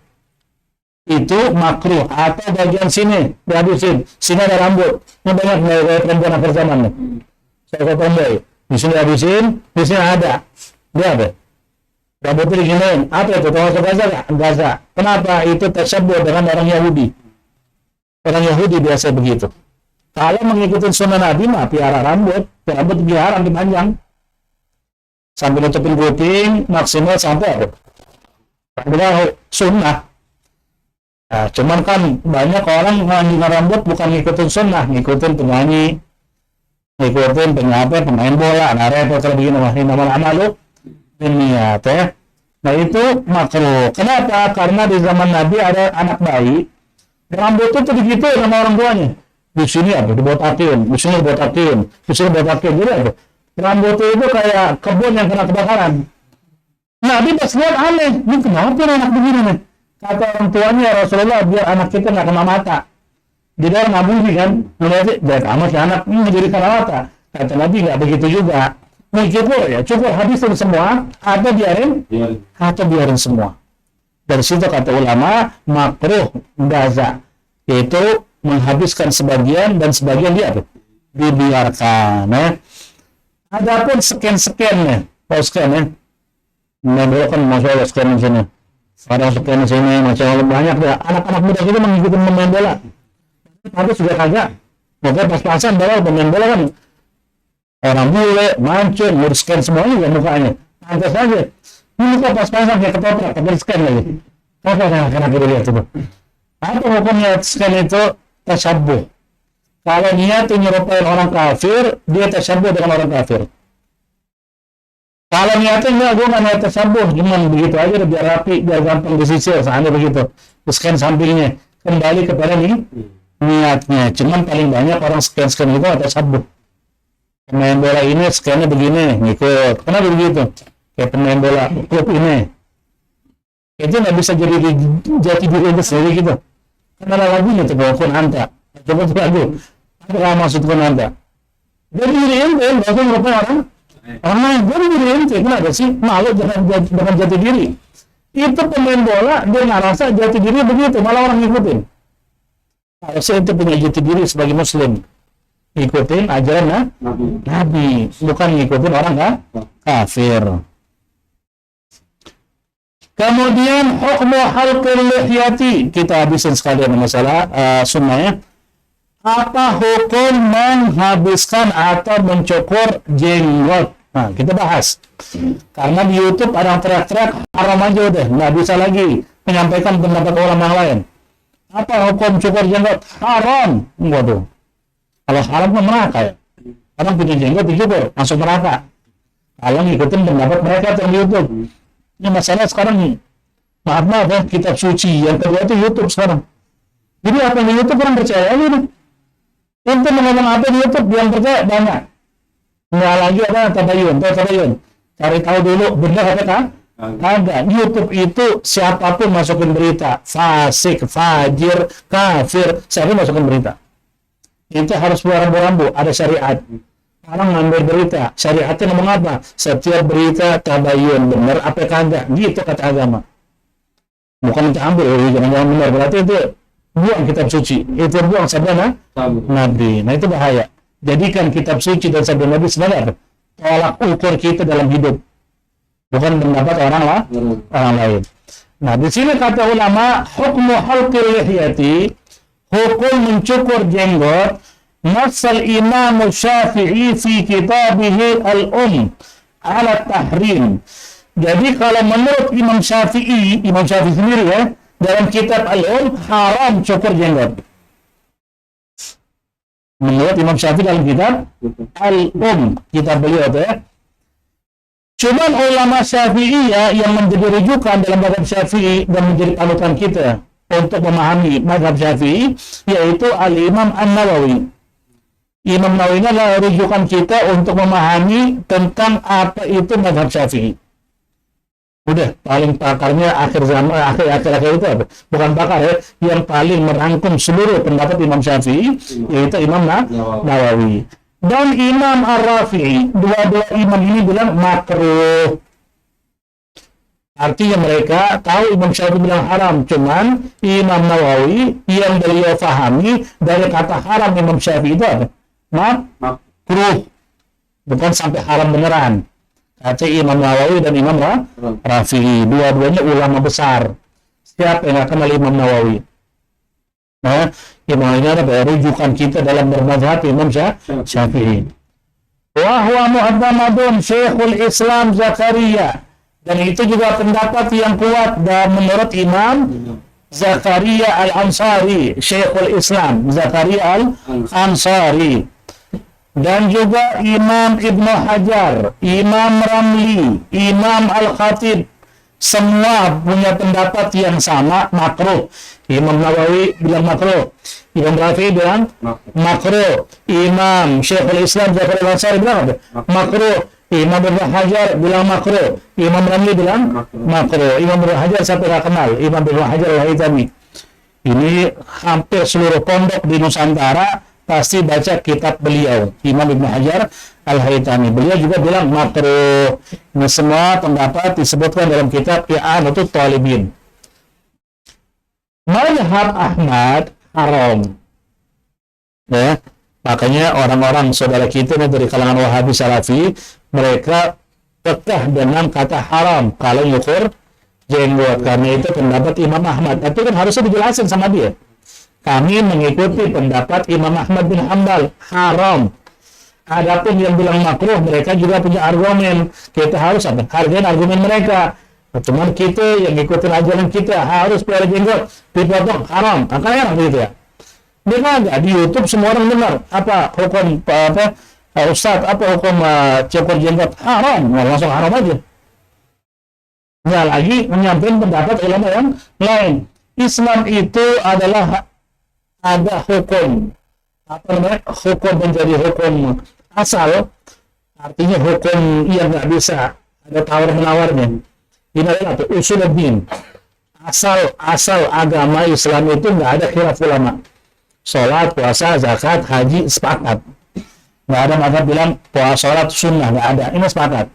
Itu makruh. Atau bagian sini dihabisin. Sini ada rambut. Ini banyak kayak perempuan akhir zaman nih. Saya tomboy. Di sini dihabisin, di sini ada. Dia apa? Rambutnya diginiin. Apa itu? Termasuk Gaza nggak? Gaza. Kenapa? Itu tersebut dengan orang Yahudi. Orang Yahudi biasa begitu. Kalau mengikuti sunnah Nabi mah piara rambut. Rambut piara dipanjang. Sambil nutupin kuping maksimal sampai apa? Sunnah. Nah, cuman kan banyak orang ngangguin rambut bukan ngikutin sunnah, ngikutin penyanyi, ngikutin pemain bola. Nah, repot kalau begini, wah ini nama-nama lu ini ya, teh. Nah, itu makruh. Kenapa? Karena di zaman Nabi ada anak bayi, rambut itu begitu sama orang tuanya. Di sini apa? Dibotakin, di sini dibotakin, di sini dibotakin. Jadi apa? Rambut itu kayak kebun yang kena kebakaran. Nah, dia pas lihat aneh, ini kenapa anak begini nih? Kata orang tuanya, Rasulullah, biar anak kita nggak kena mata. Di dalam ngabuhi kan, melihat biar amat anak ini menjadi kena mata. Kata Nabi nggak begitu juga. Mau cukur ya, cukur habisin semua, atau biarin semua. Dari situ kata ulama, makruh gaza, yaitu menghabiskan sebagian dan sebagian dia dibiarkan. Adapun scan-nya, mau scan ya, kan masya Allah scan di sini. Ada scan di sini, masya Allah banyak ya. Anak-anak muda kita mengikuti pemain bola. Tapi juga kagak. Maka pas-pasan pemain bola kan orang bule, mancung, mau scan semuanya juga mukanya. Pantas aja. Ini muka pas-pasan kayak ketoprak, tapi scan lagi. Apa yang akan kita lihat itu? Apa hukumnya scan itu? Tasyabuh. Kalau niat nyerupain orang kafir, dia tasyabuh dengan orang kafir. Kalau niatnya enggak, gue nggak niat tasyabuh, cuman begitu aja biar rapi, biar gampang disisir, seandainya begitu. Scan sampingnya, kembali kepada niatnya. Cuman paling banyak orang scan itu tasyabuh. Pemain bola ini scannya begini, ngikut. Kenapa begitu? Kayak pemain bola klub ini. Itu nggak bisa jadi jati diri sendiri gitu. Karena lagunya tuh Kun Anta. Coba tuh lagu. Apa maksud Kun Anta? Jadi diri ente, nggak usah merupakan orang lain. Jadi diri ente, kenapa sih? Malu dengan jati diri. Itu pemain bola, dia nggak rasa jati diri begitu, malah orang ngikutin. Harusnya ente punya jati diri sebagai muslim. Ngikutin ajaran Nabi, bukan ngikutin orang kafir. Kemudian hukmu halqil lihyati, kita habisin sekalian masalah sunnahnya. Apa hukum menghabiskan atau mencukur jenggot? Nah, kita bahas. Karena di YouTube ada yang teriak-teriak haram aja udah, nggak bisa lagi menyampaikan pendapat ulama yang lain. Apa hukum cukur jenggot? Haram. Waduh. Kalau haram kan neraka ya. Orang punya jenggot dicukur, masuk neraka. Kalau ngikutin pendapat mereka yang di YouTube. Ini masalah sekarang, maaf ya, kitab suci yang kedua itu YouTube sekarang. Jadi apa yang di YouTube orang percaya aja nih. Itu ngomong apa di YouTube yang percaya banyak. Nggak lagi apa tabayun. Cari tahu dulu benar apa kan? Ada. YouTube itu siapapun masukin berita, fasik, fajir, kafir, siapa masukin berita. Itu harus berambu-rambu, ada syariat. Orang ngambil berita, syariatnya ngomong apa? Setiap berita tabayun, benar apa kagak? Gitu kata agama. Bukan kita ambil, jangan benar. Berarti itu buang kitab suci, itu buang sabda Nabi. Nah itu bahaya. Jadikan kitab suci dan sabda Nabi sebagai tolak ukur kita dalam hidup, bukan pendapat orang lain. Nah di sini kata ulama, hukmu halqil lihyati, hukum mencukur jenggot, masal Imam Syafi'i fi kitabih ala tahrim. Jadi kalau menurut Imam Syafi'i sendiri ya, dalam kitab haram cukur jenggot. Menurut Imam Syafi'i dalam kitab kitab beliau itu ya. Cuman ulama Syafi'i ya yang menjadi rujukan dalam mazhab Syafi'i dan menjadi panutan kita untuk memahami mazhab Syafi'i, yaitu Al-Imam An-Nawawi. Imam Nawawi ini adalah rujukan kita untuk memahami tentang apa itu mazhab Syafi'i. Udah, paling pakarnya akhir itu apa? Bukan pakar ya, yang paling merangkum seluruh pendapat Imam Syafi'i, yaitu Imam Nawawi. Dan Imam Ar-Rafi'i, dua-dua imam ini bilang makruh. Artinya mereka tahu Imam Syafi'i bilang haram, cuman Imam Nawawi yang beliau fahami dari kata haram Imam Syafi'i itu apa? Makruh. Bukan sampai haram beneran. Kata Imam Nawawi dan Imam Rafi'i, dua-duanya ulama besar. Siapa yang kenal Imam Nawawi? Nah, Imam ini adalah rujukan kita dalam bermazhab Imam Syafi'i. Wa huwa mu'tamadun Syekhul Islam Zakaria, dan itu juga pendapat yang kuat dan menurut Imam Zakaria Al-Ansari, Syekhul Islam Zakaria Al-Ansari. Dan juga Imam Ibnu Hajar, Imam Ramli, Imam Al-Khatib, semua punya pendapat yang sama, makruh. Imam Nawawi bilang makruh, Imam Rafi'i bilang makruh, Imam Syekhul Islam Zakaria Al-Ansari bilang makruh, Imam Ibnu Hajar bilang makruh, Imam Ramli bilang makruh. Imam Ibnu Hajar siapa tak kenal? Imam Ibnu Hajar Al-Haytami. Ini hampir seluruh pondok di Nusantara pasti baca kitab beliau, Imam Ibnu Hajar Al-Haytami. Beliau juga bilang makruh. Ini semua pendapat disebutkan dalam kitab I'anatul Talibin. Mazhab Ahmad haram. Ya, makanya orang-orang saudara kita dari kalangan Wahabi Salafi, mereka pekah dengan kata haram kalau nyukur jenggot, karena itu pendapat Imam Ahmad. Tapi kan harusnya dijelasin sama dia. Kami mengikuti pendapat Imam Ahmad bin Hanbal, haram. Adapun yang bilang makruh, mereka juga punya argumen. Kita harus hargain argumen mereka. Cuman kita yang ngikutin ajaran kita harus pelihara jenggot, dipotong haram. Makanya begitu ya. Dia ada di YouTube semua orang dengar apa hukum Ustadz, apa hukum cukur jenggot, haram. Langsung haram aja. Nggak lagi menyampaikan pendapat ulama yang lain. Islam itu adalah ada hukum, hukum menjadi hukum asal, artinya hukum yang nggak bisa ada tawar menawarnya. Ini adalah usuluddin, asal agama Islam itu nggak ada khilaf ulama. Sholat, puasa, zakat, haji sepakat. Nggak ada mazhab bilang puasa, sholat sunnah, nggak ada. Ini sepakat.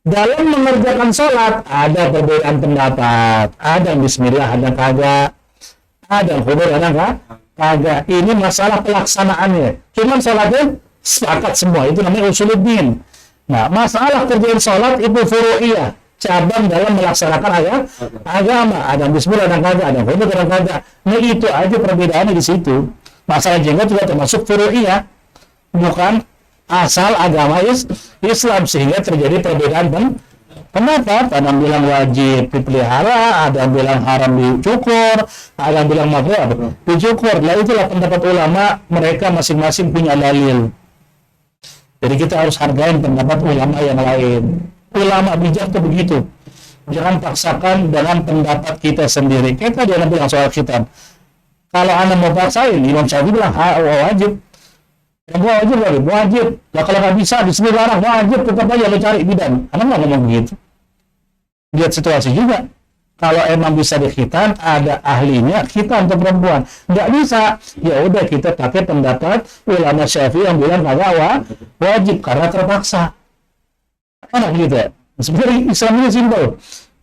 Dalam mengerjakan sholat ada perbedaan pendapat. Ada yang bismillah, ada kagak. Ada yang khubur, ada kagak. Ini masalah pelaksanaannya. Cuman sholatnya sepakat semua. Itu namanya usuluddin. Nah, masalah kerjaan sholat itu furu'iyah, cabang dalam melaksanakan agama. Ada yang bismillah, ada kagak. Ada yang khubur, ada kagak. Nah, itu aja perbedaannya di situ. Masalah jenggot juga termasuk furu'iyah, bukan asal agama Islam, sehingga terjadi perbedaan pendapat. Ada yang bilang wajib dipelihara, ada yang bilang haram dicukur, ada yang bilang makruh dicukur. Nah, itulah pendapat ulama, mereka masing-masing punya dalil. Jadi kita harus hargai pendapat ulama yang lain. Ulama bijak itu begitu. Jangan paksakan dengan pendapat kita sendiri. Kita dia bilang soal kitab. Kalau anda mau paksain, Imam Syafi'i bilang wajib. Wajib. Ya kalau nggak bisa di sini larang, wajib tetap aja lo cari bidan. Anda nggak ngomong begitu. Lihat situasi juga. Kalau emang bisa dikhitan, ada ahlinya khitan untuk perempuan. Nggak bisa, ya udah kita pakai pendapat ulama Syafi'i yang bilang kagak wajib karena terpaksa. Mana gitu ya? Sebenarnya Islam ini simpel.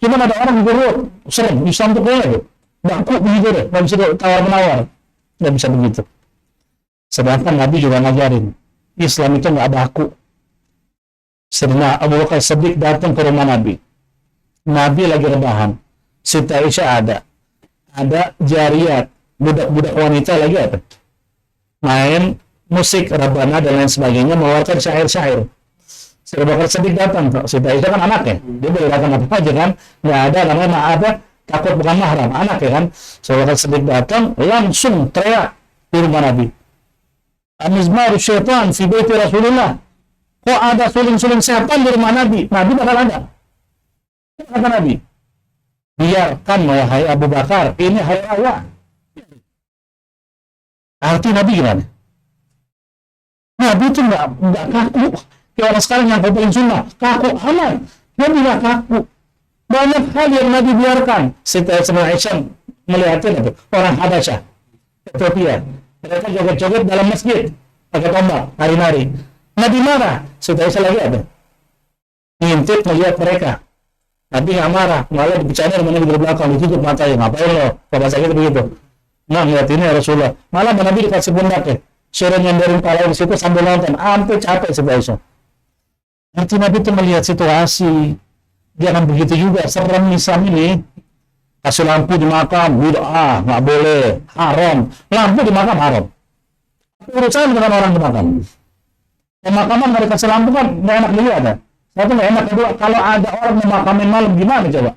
Cuma ada orang gurut, sering Islam itu kayak gitu. baku begitu deh, nggak bisa tawar-menawar, nggak bisa begitu. Sedangkan Nabi juga ngajarin, Islam itu nggak baku. Sebenarnya Abu Bakar Siddiq datang ke rumah Nabi. Nabi lagi rebahan. Siti Aisyah ada jariyat, budak-budak wanita lagi apa? Main musik, rabana dan lain sebagainya, mengeluarkan syair-syair. Abu Bakar Siddiq datang, Siti Aisyah kan anaknya, dia boleh datang apa aja kan, nggak ada namanya apa, takut bukan mahram, anak ya kan. Abu Bakar Siddiq datang, langsung teriak di rumah Nabi. Amizmaru syaitan fi baiti Rasulullah. Kok ada suling-suling setan di rumah Nabi? Nabi bakal ada. Kata Nabi, biarkan wahai Abu Bakar, ini hari raya. Arti Nabi gimana? Nabi itu nggak kaku. Kayak orang sekarang yang paling sunnah, kaku aman. Nabi nggak kaku. Banyak hal yang Nabi biarkan. Siti Aisyah melihatnya orang Habasyah, Ethiopia. Mereka joget-joget dalam masjid, pakai tombak, nari-nari. Nabi marah, Siti Aisyah lagi ada. Ngintip melihat mereka. Nabi nggak marah, malah dibicarain sama Nabi dari belakang, ditutup matanya. Ngapain lo? Kalau bahasa kita begitu. Nah, ngeliat ini ya Rasulullah. Malah Nabi dikasih pundak ya. Suruh nyandarin kepala di situ sambil nonton. Sampai capek Siti Aisyah. Nanti Nabi itu melihat situasi. Jangan begitu juga. Serem Islam ini. Kasih lampu di makam, bid'ah, nggak boleh, haram. Lampu di makam haram. Urusan dengan orang di makam. Pemakaman nggak dikasih lampu kan nggak enak dulu ada. Satu nggak enak, kedua kalau ada orang memakamin malam gimana coba?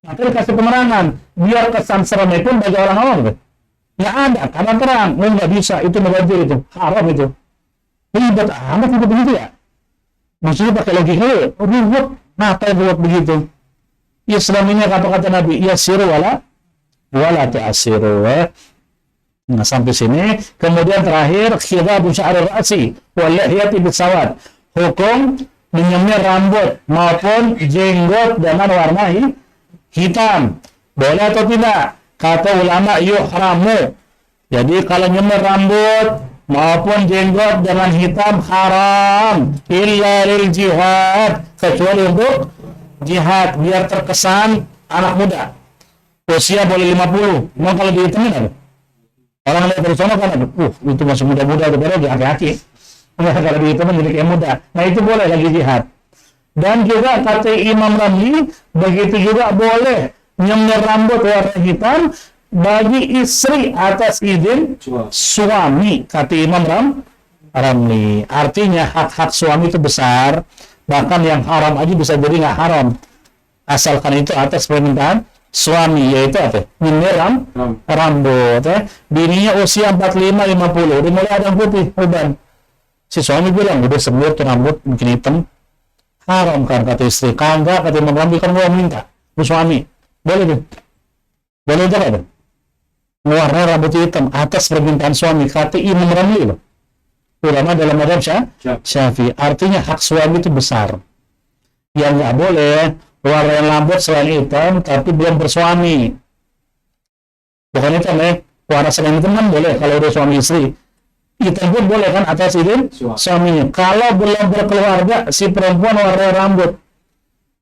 Nanti dikasih penerangan biar kesan seremnya pun bagi orang awam kan? Nggak ada, karena terang, nggak bisa, itu mubazir itu, haram itu. Ribet amat itu begitu ya? Maksudnya pakai logika ya, ribet, kenapa buat begitu? Islam ini kata Nabi, yasiru wala ta'asiru. Nah sampai sini, kemudian terakhir khidabu sya'ri ra'si wal lihyati bisawad. Hukum menyemir rambut maupun jenggot dengan warna hitam. Boleh atau tidak? Kata ulama yuhramu. Jadi kalau nyemir rambut maupun jenggot dengan hitam haram illa lil jihad, kecuali untuk jihad biar terkesan anak muda. Usia boleh 50. Memang kalau dihitungin apa? Orang lihat dari sana kan ada, itu masih muda-muda, udah dia aki-aki. Kalau dihitungin jadi kayak muda. Nah itu boleh lagi jihad. Dan juga kata Imam Ramli, begitu juga boleh nyemir rambut warna hitam bagi istri atas izin suami, kata Imam Ramli. Artinya hak-hak suami itu besar. Bahkan yang haram aja bisa jadi nggak haram asalkan itu atas permintaan suami, yaitu apa? Nyemir rambut ya. Bininya usia 45-50 udah mulai ada putih uban, si suami bilang udah sembuh tuh rambut mungkin hitam, haram kan kata istri. Kagak, kata Imam Ramli, kan gua minta suami boleh tuh, boleh tuh ada warna rambut hitam atas permintaan suami, kata Imam Ramli loh, ulama dalam mazhab Syafi'i. Artinya hak suami itu besar. Yang nggak boleh warna yang rambut selain hitam tapi belum bersuami. Bukan hitam ya, warna selain hitam kan boleh kalau udah suami istri. Hitam pun boleh kan atas izin suaminya. Kalau belum berkeluarga, si perempuan warna rambut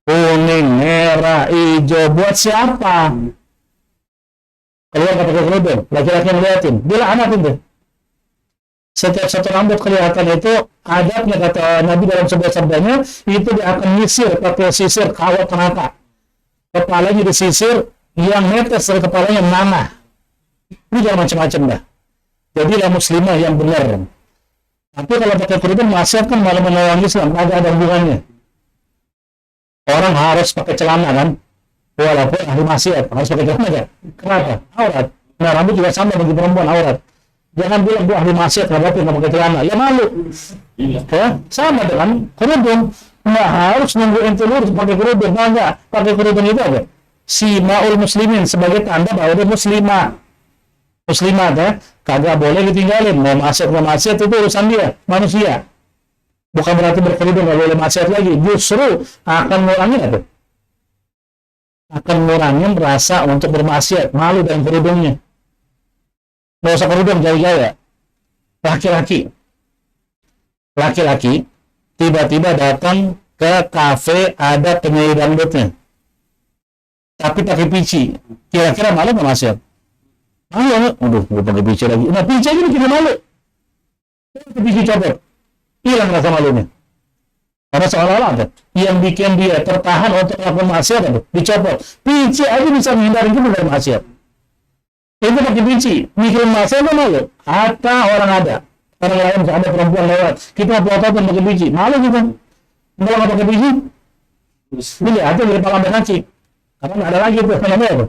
kuning, merah, hijau, buat siapa? Keluar pakai kerudung, laki-laki ngeliatin, bila anak itu. Setiap satu rambut kelihatan itu adabnya, kata Nabi dalam sebuah sabdanya, itu dia akan nyisir pakai sisir kawat neraka. Kepalanya disisir, yang netes dari kepalanya nanah. Ini jangan macam-macam dah. Jadilah muslimah yang benar. Tapi kalau pakai kerudung maksiat kan malah menolong Islam, agak ada hubungannya. Orang harus pakai celana kan, walaupun ahli maksiat harus pakai celana aja. Kenapa? Aurat. Nah rambut juga sama bagi perempuan, aurat. Jangan bilang gua ahli maksiat nggak pakai celana, ya malu. Ya, sama dengan kerudung. Nggak harus nunggu ente lurus pakai kerudung, nggak pakai kerudung itu apa? Simaul muslimin, sebagai tanda bahwa dia muslimah ya, kagak boleh ditinggalin. Mau maksiat itu urusan dia, manusia. Bukan berarti berkerudung nggak boleh maksiat lagi, justru akan ngurangin apa? Akan ngurangin rasa untuk bermaksiat, malu dengan kerudungnya. Nggak usah kerudung jauh-jauh ya. Laki-laki tiba-tiba datang ke kafe, ada penyanyi dangdutnya. tapi pakai pici, kira-kira malu nggak maksiat? Malu, aduh, gue pakai pici lagi. Nah, pici ini juga malu. Pici copot, hilang rasa malunya. Karena seolah-olah ada yang bikin dia tertahan untuk melakukan maksiat itu dicopot. Pici aja bisa menghindari kita dari maksiat. Itu pakai pici, mikirin maksiat itu malu. Hatta orang ada lain, ada perempuan lewat, kita pelototin pakai pici, malu kita. Kalau nggak pakai pici, ini ada dari pala benacik. Karena nggak ada lagi tuh namanya apa?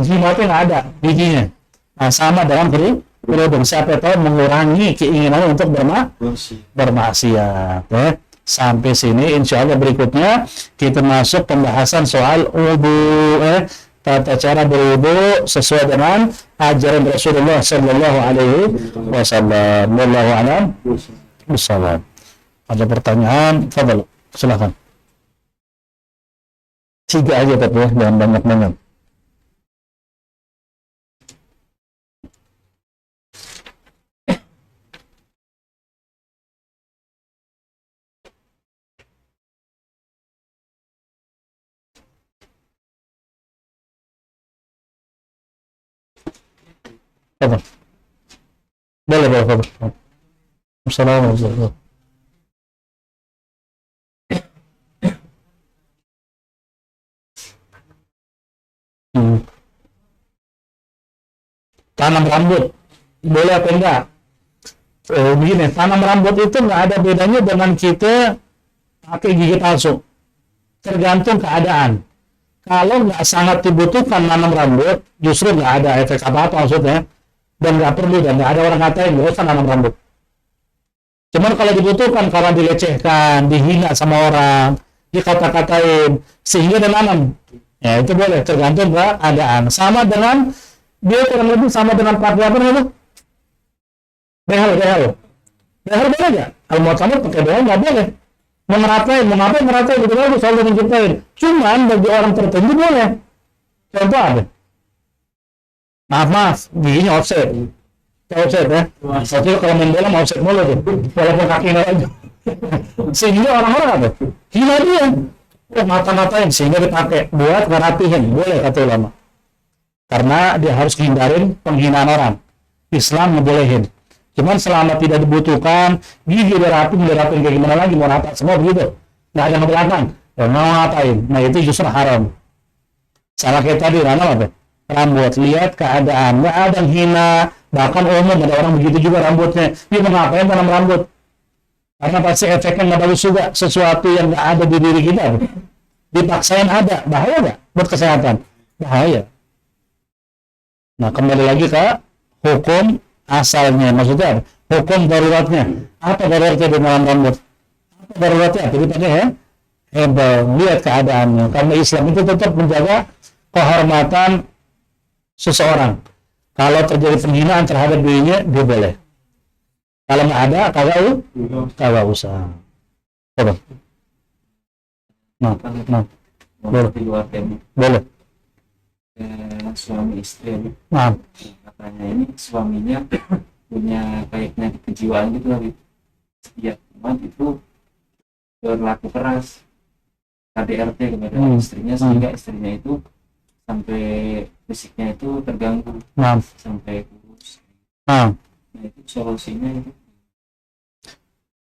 Jimatnya nggak ada bijinya. Nah, sama dalam kerudung. Siapa tahu mengurangi keinginan untuk bermaksiat. Sampai sini, insya Allah berikutnya kita masuk pembahasan soal wudu, tata cara berwudu sesuai dengan ajaran Rasulullah Sallallahu Alaihi Wasallam. Wallahu a'lam bishawab. Ada pertanyaan? Fadhal, silakan. 3 aja tapi ya, jangan banyak-banyak. Boleh, boleh. Assalamualaikum. Tanam rambut boleh apa enggak? Begini, tanam rambut itu nggak ada bedanya dengan kita pakai gigi palsu. Tergantung keadaan. Kalau nggak sangat dibutuhkan tanam rambut, justru nggak ada efek apa-apa maksudnya, dan nggak perlu, dan nggak ada orang ngatain nggak usah tanam rambut. Cuman kalau dibutuhkan karena dilecehkan, dihina sama orang, dikata-katain, sehingga dia nanam, ya itu boleh, tergantung keadaan. Sama dengan dia kurang lebih sama dengan pakai apa namanya? Behel boleh nggak? Kalau mau tamat pakai behel nggak boleh. Mau ngeratain gitu bagus, selalu menciptain. Cuman bagi orang tertentu boleh. Contoh apa? Maaf, giginya offset. Offset ya. Offset kalau main bola mau offset mulu tuh, walaupun kakinya aja. Sehingga orang-orang apa? Hina dia. Mata-matain sehingga dipakai buat ngerapihin, boleh kata ulama. Karena dia harus hindarin penghinaan orang. Islam ngebolehin. Cuman selama tidak dibutuhkan, gigi dirapin kayak gimana lagi, mau rata semua begitu. Nggak ada yang belakang, ya mau ngapain. Nah itu justru haram. Salah kayak tadi, apa? Rambut, lihat keadaan, nggak ada yang hina, bahkan umum ada orang begitu juga rambutnya. Dia mau ngapain tanam rambut? Karena pasti efeknya nggak bagus juga, sesuatu yang nggak ada di diri kita. Dipaksain ada, bahaya nggak buat kesehatan? Bahaya. Nah kembali lagi ke hukum asalnya, maksudnya hukum daruratnya. Apa daruratnya di dalam rambut? Apa daruratnya? Jadi pakai lihat keadaannya. Karena Islam itu tetap menjaga kehormatan seseorang. Kalau terjadi penghinaan terhadap dirinya, dia boleh. Kalau nggak ada, kagak usah. Coba. Boleh. Suami istri. Nah. Katanya ini suaminya punya kayak penyakit kejiwaan gitu lagi. Ya, teman itu berlaku keras KDRT kepada istrinya sehingga istrinya itu sampai fisiknya itu terganggu, sampai kurus. Nah itu solusinya itu.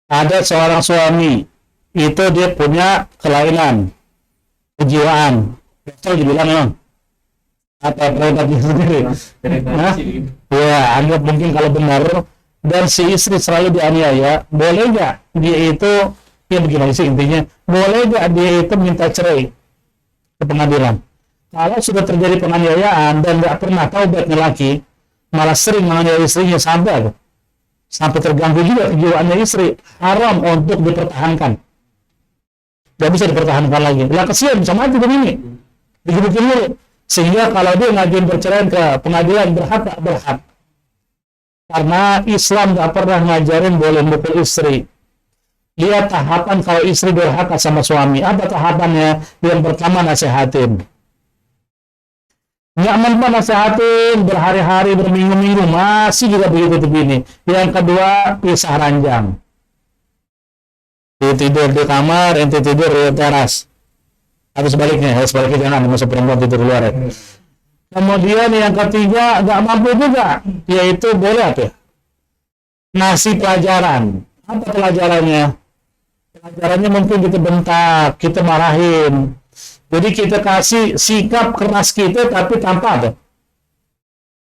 Ada seorang suami itu dia punya kelainan kejiwaan. Dokter dibilang memang apa prerogatif sendiri. Ya, anggap mungkin kalau benar dan si istri selalu dianiaya, boleh nggak dia itu, ya bagaimana sih intinya, boleh nggak dia itu minta cerai ke pengadilan? Kalau sudah terjadi penganiayaan dan nggak pernah taubatnya laki, malah sering menganiaya istrinya sampai terganggu juga kejiwaannya istri, haram untuk dipertahankan. Nggak bisa dipertahankan lagi. Lah kesian bisa mati begini, digebukin dulu. Sehingga kalau dia ngajuin perceraian ke pengadilan berhak. Karena Islam nggak pernah ngajarin boleh mukul istri. Lihat tahapan kalau istri durhaka sama suami. Apa tahapannya? Yang pertama nasihatin. Nggak mampu nasihatin berhari-hari, berminggu-minggu masih juga begini. Yang kedua pisah ranjang. Dia tidur di kamar, ente tidur di teras. Atau sebaliknya jangan masa perempuan tidur di luar ya. Kemudian yang ketiga nggak mampu juga, yaitu boleh apa ya? Ngasih pelajaran. Apa pelajarannya? Pelajarannya mungkin kita bentak, kita marahin. Jadi kita kasih sikap keras kita tapi tanpa apa?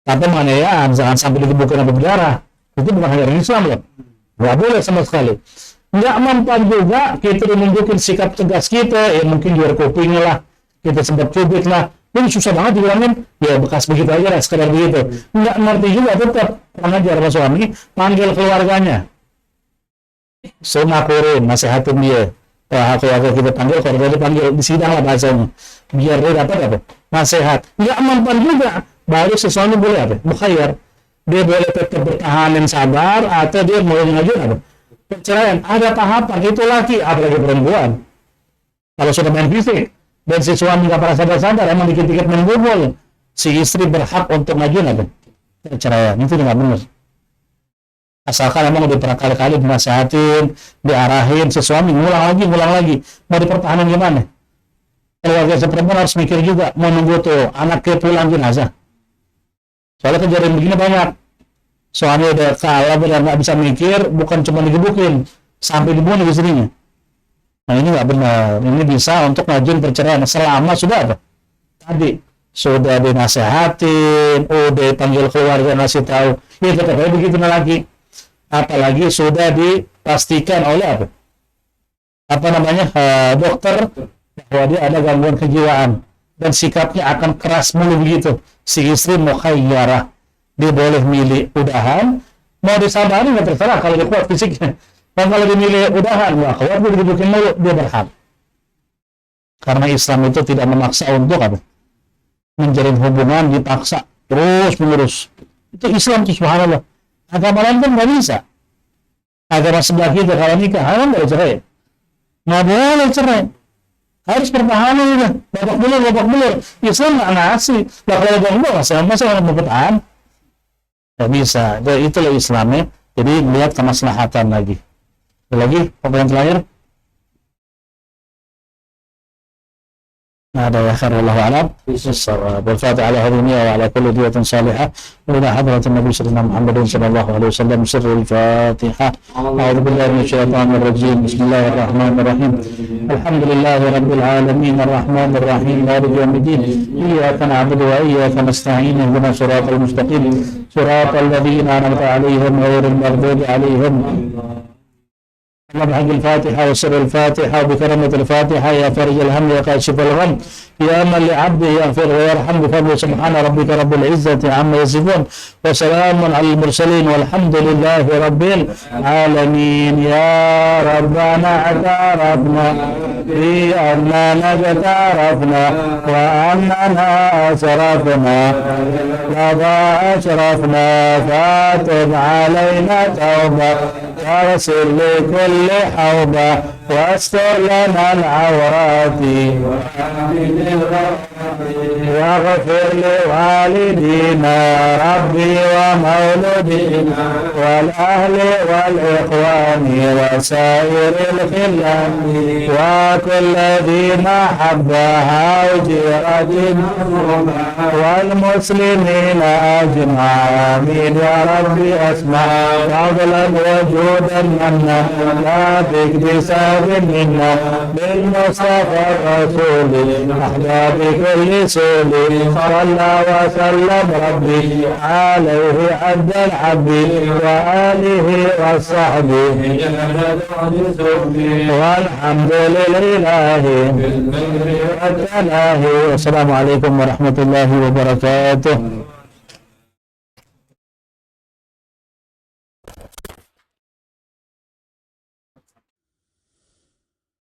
Tanpa penganiayaan, jangan sampai digebukin sampai berdarah. Itu bukan ajaran Islam ya. Nggak boleh sama sekali. Nggak mempan juga kita menunjukkan sikap tegas kita, ya mungkin jual kupingnya lah, kita sebut cubit lah. Ini susah banget dibilangin, ya bekas begitu aja lah, sekedar begitu. Nggak ngerti juga, tetap kurang ajar sama suami, panggil keluarganya. Semakurin, nasihatin dia. Keluarga kita panggil, keluarga dipanggil, di sidang lah bahasanya. Biar dia dapat apa? Nasihat. Nggak mempan juga, baru si suami boleh apa? Mukhayyar. Dia boleh tetap bertahan dan sabar, atau dia mau ngajuin apa? Perceraian. Ada tahapan, itu laki, apalagi perempuan. Kalau sudah main fisik, dan si suami nggak pernah sadar-sadar, emang dikit-dikit main bobol, si istri berhak untuk ngajuin apa? Perceraian. Itu nggak benar. Asalkan emang udah pernah kali-kali dinasihatin, diarahin, si suami ngulang lagi. Mau dipertahankan gimana? Keluarga si perempuan harus mikir juga, mau nunggu tuh anaknya pulang jenazah. Soalnya kejadian begini banyak. Suami udah kalah, benar nggak bisa mikir, bukan cuma digebukin, sampai dibunuh istrinya. Nah ini nggak benar. Ini bisa untuk ngajuin perceraian selama sudah apa? Tadi sudah dinasehatin, udah panggil keluarga ngasih tahu, ya tetap aja begitu lagi. Apalagi sudah dipastikan oleh apa namanya dokter bahwa dia ada gangguan kejiwaan dan sikapnya akan keras mulu begitu. Si istri mukhayyarah, dia boleh milih udahan, mau disabari nggak terserah kalau dia kuat fisiknya. Dan kalau dimilih udahan, wah kuat dia digebukin mulu, dia berhak. Karena Islam itu tidak memaksa untuk apa? Menjalin hubungan dipaksa terus menerus. Itu Islam tuh subhanallah. Agama lain kan nggak bisa. Agama sebelah kita kalau nikah, kan nggak cerai. Nggak boleh cerai. Harus pertahanan juga. Babak belur. Islam nggak ngasih. Nah kalau babak belur, masa mau bertahan? Nggak bisa. Itulah Islamnya. Jadi lihat kemaslahatan lagi. Lagi, pertanyaan terakhir. هذا وآخر الله أعلم بالصواب والفاتحة على هذه النية وعلى كل دية صالحة وإلى حضرة النبي سيدنا محمد صلى الله عليه وسلم سر الفاتحة أعوذ بالله من الشيطان الرجيم بسم الله الرحمن الرحيم الحمد لله رب العالمين الرحمن الرحيم مالك يوم الدين إياك نعبد وإياك نستعين اهدنا الصراط المستقيم صراط الذين أنعمت عليهم غير المغضوب عليهم بحق الفاتحة وسر الفاتحة وبكرمة الفاتحة يا فرج الهم يا كاشف الغم يا من لعبده يغفر ويرحم بفضله سبحان ربك رب العزة عما يصفون وسلام على المرسلين والحمد لله رب العالمين يا ربنا اعترفنا بأننا اقترفنا وأننا أسرفنا لظى أشرفنا فاتب علينا توبة واغسل لكل حوبة واستر لنا العورات واغفر لوالدينا ربي ومولودينا والأهل والإخوان وسائر الخلان وكل ذي محبها وجيرتنا والمسلمين أجمعين يا ربي أسمع فضلا وجودا منا لا باكتساب منا بالمصطفى الرسول أحباب كل سول صلى وسلم ربي عليه عبد العبد وآله وصحبه والحمد لله والسلام عليكم ورحمة الله وبركاته.